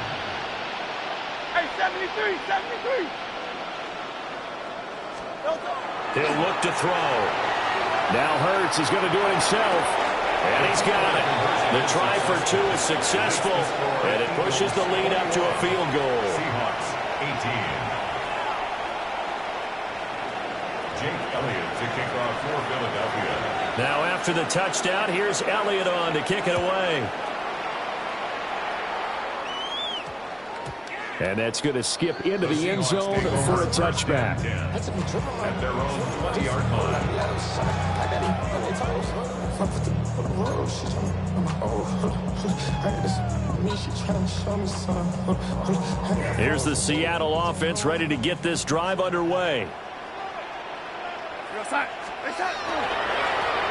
Hey, 73, 73. He'll look to throw. Now Hurts is going to do it himself. And he's got it. The try for two is successful. And it pushes the lead up to a field goal. Seahawks, 18. Jake Elliott to kick off for Philadelphia. Now after the touchdown, here's Elliott on to kick it away. And that's going to skip into the end zone for a touchback. At their own 20-yard line. Here's the Seattle offense ready to get this drive underway.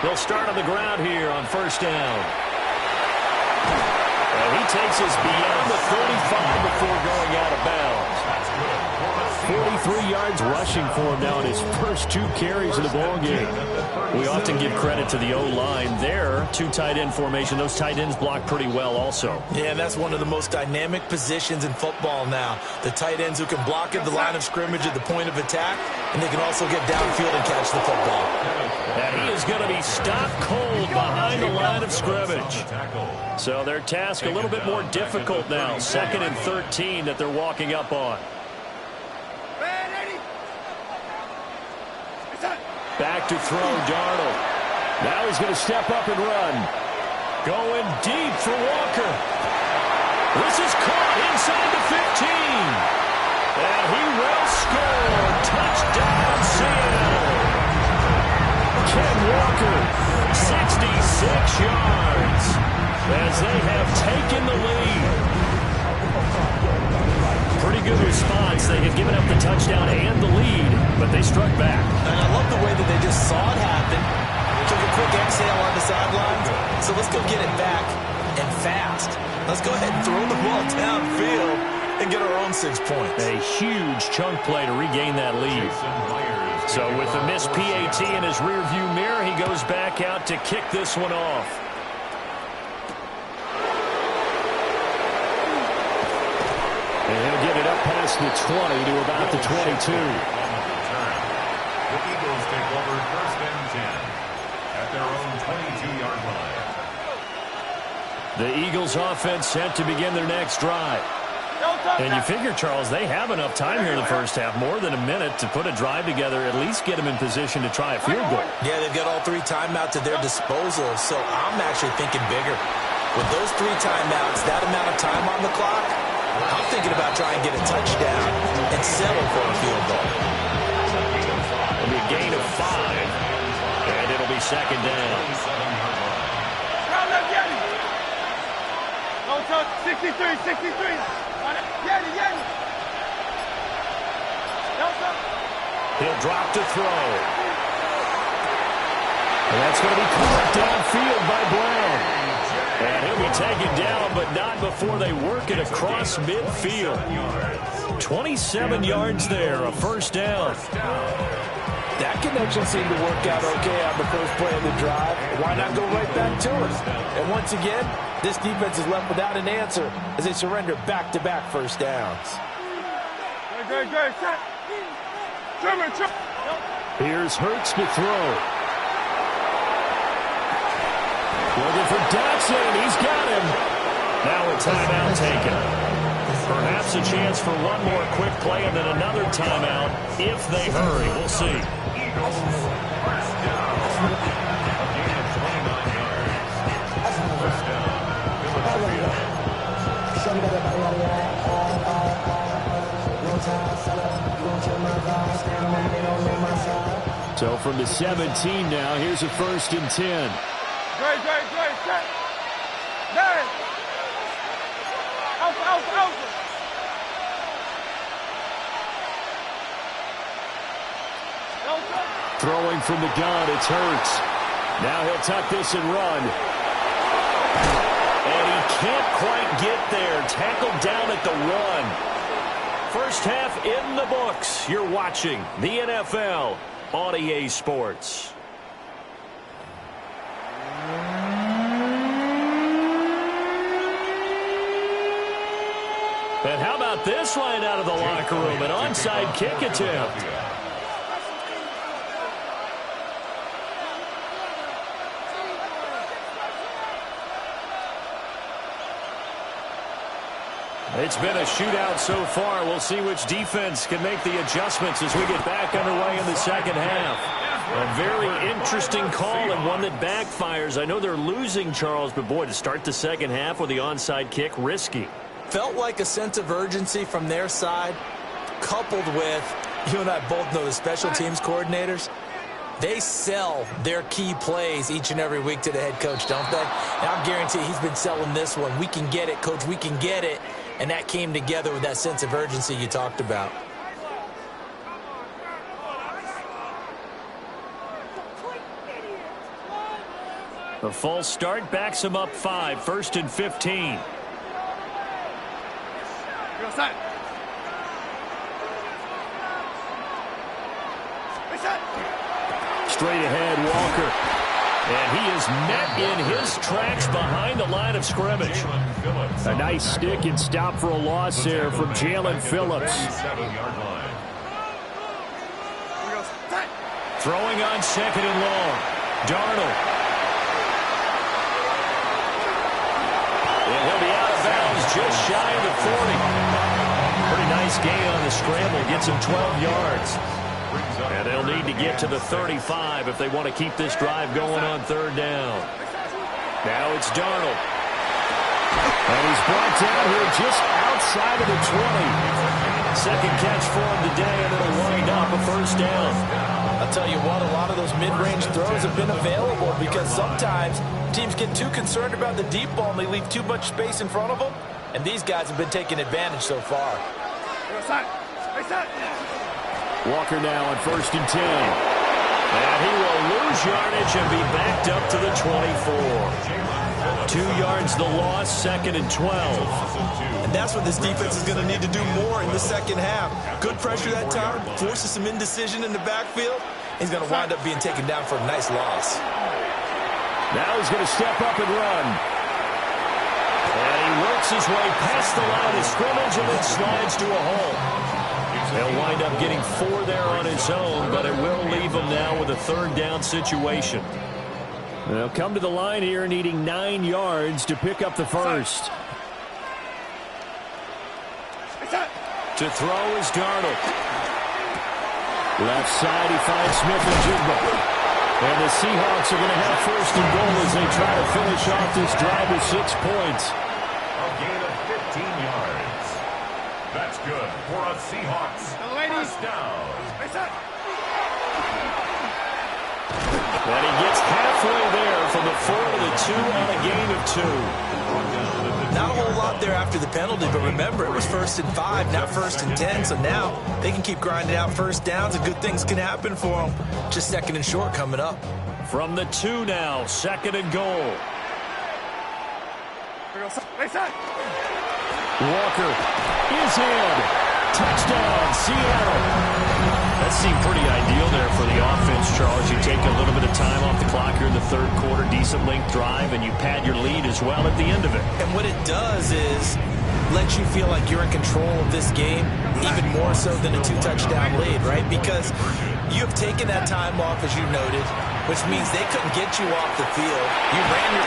They'll start on the ground here on first down. And he takes us beyond the 35 before going out of bounds. 43 yards rushing for him now in his first two carries of the ballgame. We often give credit to the O-line there. Two tight end formation. Those tight ends block pretty well also. Yeah, and that's one of the most dynamic positions in football now. The tight ends who can block at the line of scrimmage at the point of attack, and they can also get downfield and catch the football. And he is going to be stopped cold behind the line of scrimmage. So their task a little bit more difficult now. 2nd and 13 that they're walking up on. Back to throw, Darnold. Now he's going to step up and run. Going deep for Walker. This is caught inside the 15. And he will score. Touchdown, Seattle. Ken Walker, 66 yards as they have taken the lead. Pretty good response. They had given up the touchdown and the lead, but they struck back. And I love the way that they just saw it happen. Took a quick exhale on the sidelines. So let's go get it back and fast. Let's go ahead and throw the ball downfield and get our own 6 points. A huge chunk play to regain that lead. So with the missed PAT in his rearview mirror, he goes back out to kick this one off. And he'll get it up past the 20 to about the 22. The Eagles take over 1st and 10 at their own 22-yard line. The Eagles offense set to begin their next drive. And you figure, Charles, they have enough time here in the first half, more than a minute, to put a drive together, at least get them in position to try a field goal. Yeah, they've got all 3 timeouts at their disposal, so I'm actually thinking bigger. With those 3 timeouts, that amount of time on the clock, I'm thinking about trying to get a touchdown and settle for a field goal. second down. 63. He'll drop to throw. And that's going to be caught downfield by Brown. And he'll be taken down, but not before they work it across midfield. 27 yards there, a first down. That connection seemed to work out okay on the first play of the drive. Why not go right back to it? And once again, this defense is left without an answer as they surrender back-to-back first downs. Here's Hurts to throw. Looking for Dotson. He's got him. Now a timeout taken. Perhaps a chance for one more quick play and then another timeout if they hurry. We'll see. First down. A gain of 29 yards. First down. So from the 17 now, here's a 1st and 10. Great. Throwing from the gun, it's Hurts. Now he'll tuck this and run. And he can't quite get there. Tackled down at the 1. First half in the books. You're watching the NFL on EA Sports. And how about this line out of the locker room? An onside kick attempt. It's been a shootout so far. We'll see which defense can make the adjustments as we get back underway in the second half. A very interesting call and one that backfires. I know they're losing, Charles, but boy, to start the second half with the onside kick, risky. Felt like a sense of urgency from their side, coupled with, you and I both know the special teams coordinators, they sell their key plays each and every week to the head coach, don't they? And I guarantee he's been selling this one. We can get it, coach, we can get it. And that came together with that sense of urgency you talked about. The false start backs him up 5, 1st and 15. Straight ahead, Walker. And he is met in his tracks behind the line of scrimmage. A nice stick and stop for a loss there from Jalen Phillips. Throwing on 2nd and long. Darnold. And he'll be out of bounds just shy of the 40. Pretty nice gain on the scramble. Gets him 12 yards. And they'll need to get to the 35 if they want to keep this drive going on 3rd down. Now it's Darnold. And he's brought down here just outside of the 20. Second catch for him today, and it'll wind up a 1st down. I'll tell you what, a lot of those mid-range throws have been available because sometimes teams get too concerned about the deep ball and they leave too much space in front of them. And these guys have been taking advantage so far. Walker now on 1st and 10. And he will lose yardage and be backed up to the 24. 2 yards the loss, 2nd and 12. And that's what this defense is going to need to do more in the second half. Good pressure that time, forces some indecision in the backfield. He's going to wind up being taken down for a nice loss. Now he's going to step up and run. And he works his way past the line of scrimmage and then slides to a hole. He'll wind up getting 4 there on his own, but it will leave him now with a 3rd down situation. They'll come to the line here needing 9 yards to pick up the first. To throw is Darnold. Left side, he finds Smith-Njigba. And the Seahawks are going to have 1st and goal as they try to finish off this drive with 6 points. A gain of 15 yards. That's good for a Seahawks. First down. And he gets halfway there from the 4 to the 2 on a gain of 2. Not a whole lot there after the penalty, but remember, it was 1st and 5, not 1st and 10, so now they can keep grinding out first downs and good things can happen for them. Just 2nd and short coming up. From the 2 now, 2nd and goal. Walker is in. Touchdown, Seattle. That seemed pretty ideal there for the offense, Charles. You take a little bit of time off the clock here in the 3rd quarter, decent length drive, and you pad your lead as well at the end of it. And what it does is let you feel like you're in control of this game, even more so than a 2-touchdown lead, right? Because you have taken that time off, as you noted, which means they couldn't get you off the field. You ran your...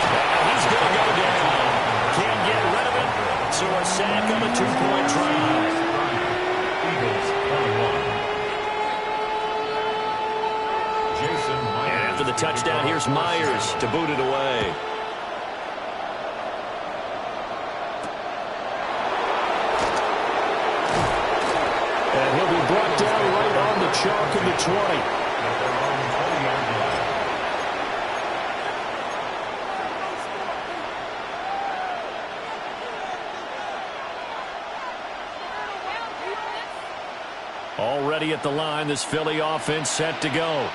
He's going to go down. Can't get rid of it. So a sack on the 2-point drive. Eagles on 1. Jason Myers. And after the touchdown, here's Myers to boot it away. And he'll be brought down right on the chalk of the 20. Already at the line, this Philly offense set to go.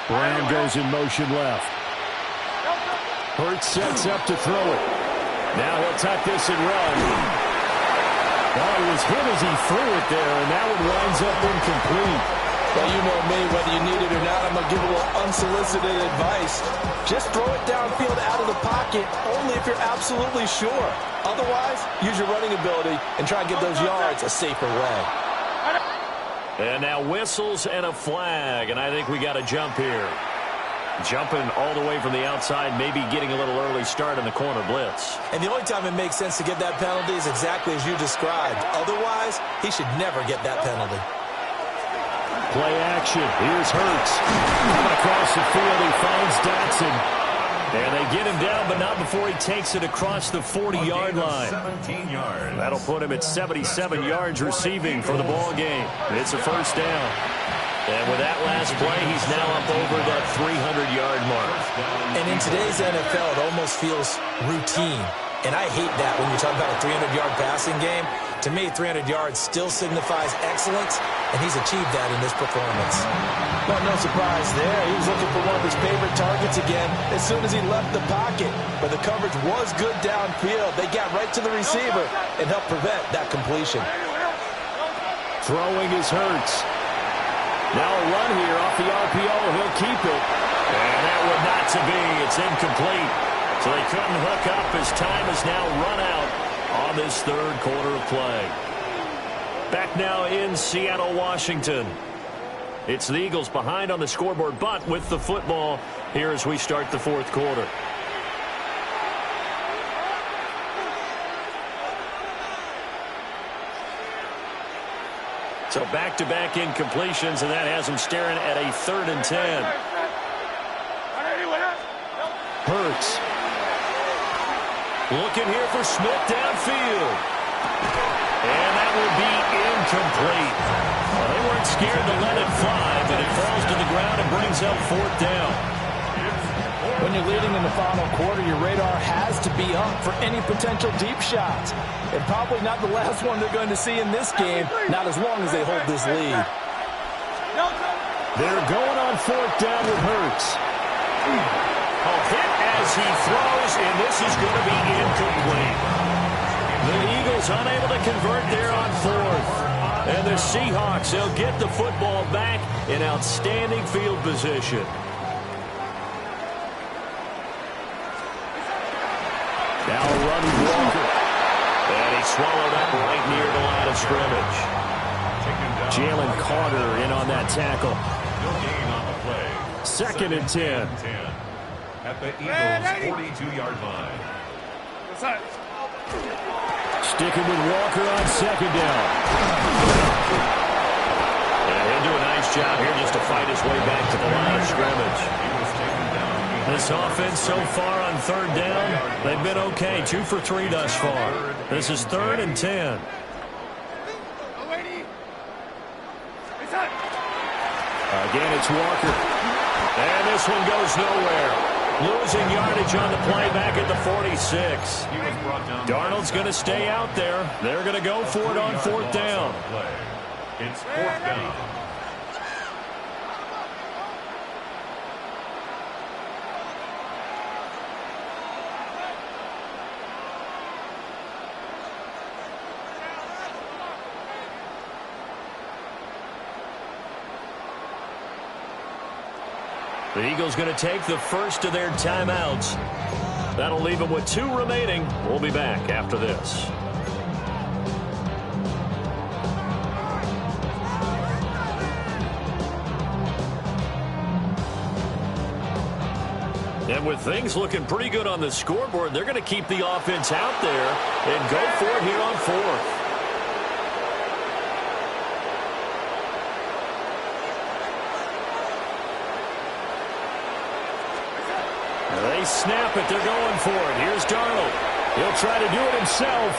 Brown goes in motion left. Hurts sets up to throw it. Now he'll tuck this and run. Well, he was hit as he threw it there, and that one winds up incomplete. Well, you know me, whether you need it or not, I'm going to give a little unsolicited advice. Just throw it downfield out of the pocket, only if you're absolutely sure. Otherwise, use your running ability and try and get those yards a safer way. And now whistles and a flag, and I think we got a jump here. Jumping all the way from the outside, maybe getting a little early start in the corner blitz. And the only time it makes sense to get that penalty is exactly as you described. Otherwise, he should never get that penalty. Play action. Here's Hurts. Coming across the field, he finds Dotson. And they get him down, but not before he takes it across the 40-yard line. 17 yards. That'll put him at 77 yards receiving for the ball game. It's a first down. And with that last play, he's now up over that 300-yard mark. And in today's NFL, it almost feels routine. And I hate that when you talk about a 300-yard passing game. To me, 300 yards still signifies excellence, and he's achieved that in this performance. Well, no surprise there. He was looking for one of his favorite targets again as soon as he left the pocket. But the coverage was good downfield. They got right to the receiver and helped prevent that completion. Throwing is Hurts. Now a run here off the RPO. He'll keep it. And that one not to be. It's incomplete. So they couldn't hook up as time is now run out on this 3rd quarter of play. Back now in Seattle, Washington. It's the Eagles behind on the scoreboard, but with the football here as we start the 4th quarter. So back-to-back incompletions, and that has them staring at a 3rd and 10. Hurts. Looking here for Smith downfield. And that will be incomplete. Well, they weren't scared to let it fly, but it falls to the ground and brings up 4th down. When you're leading in the final quarter, your radar has to be up for any potential deep shots. And probably not the last one they're going to see in this game, not as long as they hold this lead. They're going on 4th down with Hurts. A hit as he throws, and this is going to be incomplete. The Eagles unable to convert there on 4th. And the Seahawks, they'll get the football back in outstanding field position. Now running Walker. And he swallowed up right near the line of scrimmage. Jalen Carter in on that tackle. No gain on the play. 2nd and 10. At the Eagles' 42-yard line. Sticking with Walker on 2nd down. And he'll do a nice job here just to fight his way back to the line of scrimmage. This offense so far on 3rd down, they've been okay. 2 for 3 thus far. This is 3rd and 10. Again, it's Walker. And this one goes nowhere. Losing yardage on the play back at the 46. Darnold's going to stay out there. They're going to go for it on fourth down. It's fourth down. The Eagles going to take the first of their timeouts. That'll leave them with 2 remaining. We'll be back after this. And with things looking pretty good on the scoreboard, they're going to keep the offense out there and go for it here on fourth. They snap it. They're going for it. Here's Darnold. He'll try to do it himself.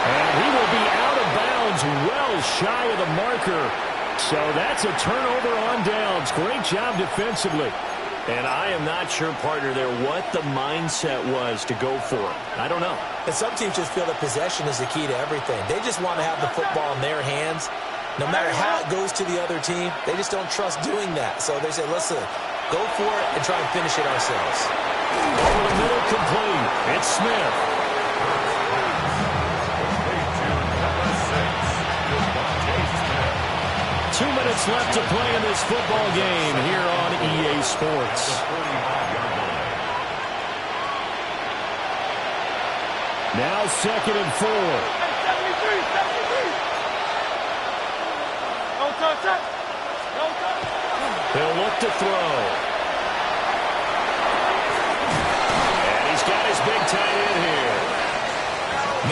And he will be out of bounds well shy of the marker. So that's a turnover on downs. Great job defensively. And I am not sure, partner, there what the mindset was to go for it. I don't know. And some teams just feel that possession is the key to everything. They just want to have the football in their hands. No matter how it goes to the other team, they just don't trust doing that. So they say, listen, go for it and try and finish it ourselves. Over the middle, complete. It's Smith. Two minutes left to play in this football game here on EA Sports. Now 2nd and 4. He'll look to throw. And he's got his big tight end here.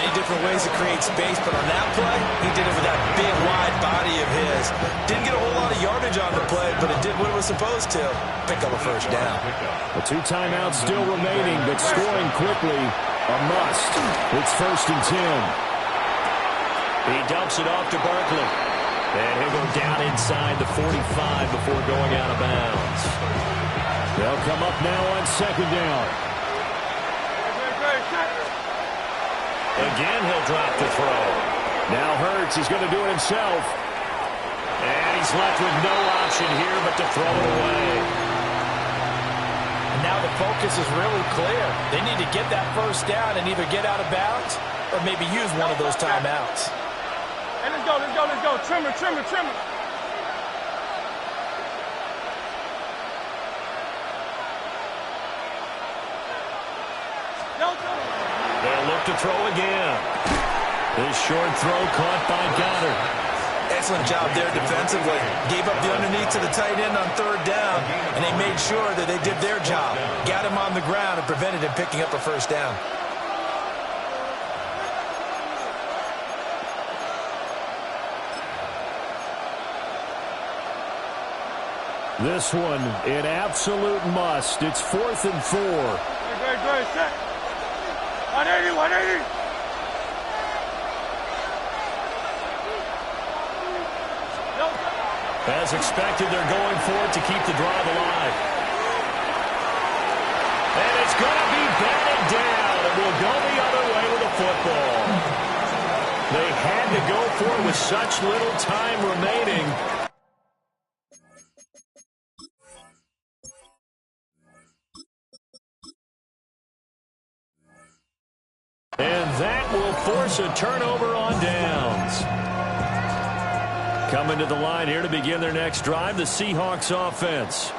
Many different ways to create space, but on that play, he did it with that big, wide body of his. Didn't get a whole lot of yardage on the play, but it did what it was supposed to. Pick up a first down. The 2 timeouts still remaining, but scoring quickly, a must. It's 1st and 10. He dumps it off to Barkley. And he'll go down inside the 45 before going out of bounds. They'll come up now on 2nd down. Again, he'll drop the throw. Now Hurts, he's going to do it himself. And he's left with no option here but to throw it away. And now the focus is really clear. They need to get that first down and either get out of bounds or maybe use one of those timeouts. Hey, let's go. Trimmer. They'll look to throw again. This short throw caught by Goddard. Excellent job there defensively. Gave up the underneath to the tight end on 3rd down, and they made sure that they did their job. Got him on the ground and prevented him picking up a first down. This one, an absolute must. It's 4th and 4. Great. Set. 180. As expected, they're going for it to keep the drive alive. And it's going to be batted down. It will go the other way with the football. They had to go for it with such little time remaining. And that will force a turnover on downs. Coming to the line here to begin their next drive, the Seahawks offense.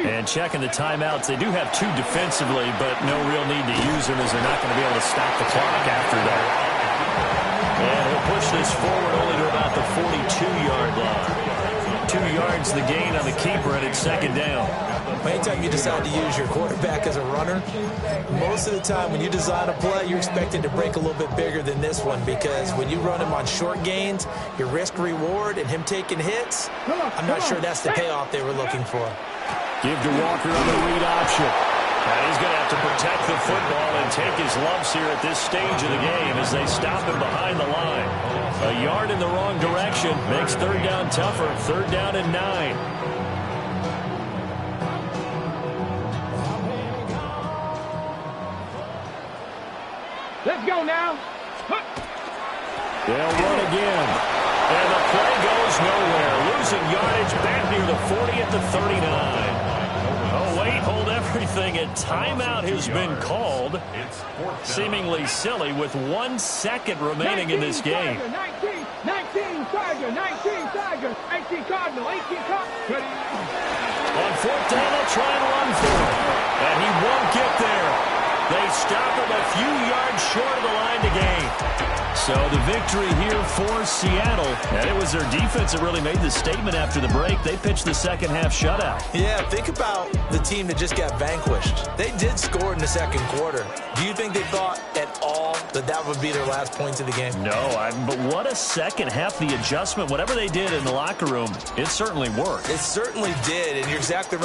And checking the timeouts. They do have 2 defensively, but no real need to use them as they're not going to be able to stop the clock after that. And he'll push this forward only to about the 42-yard line. 2 yards the gain on the keeper, and it's 2nd down. Anytime you decide to use your quarterback as a runner, most of the time when you design a play, you're expected to break a little bit bigger than this one because when you run him on short gains, your risk-reward and him taking hits, I'm not sure that's the payoff they were looking for. Give to Walker on the read option. And he's going to have to protect the football and take his lumps here at this stage of the game as they stop him behind the line. A yard in the wrong direction makes third down tougher. Third down and 9. Let's go now. They'll run again. And the play goes nowhere. Losing yardage back near the 40 at the 39. Oh, wait, hold everything. A timeout has been called. Seemingly silly with 1 second remaining in this game. 19 Tiger, 19 Tiger, 18 Cardinal, 18 Cardinal. On fourth down, they'll try and run for him. And he won't get there. They stop him a few yards short of the line to gain. So the victory here for Seattle. And it was their defense that really made the statement after the break. They pitched the second half shutout. Yeah, think about the team that just got vanquished. They did score in the second quarter. Do you think they thought at all that that would be their last points of the game? No, but what a second half. The adjustment, whatever they did in the locker room, it certainly worked. It certainly did, and you're exactly right.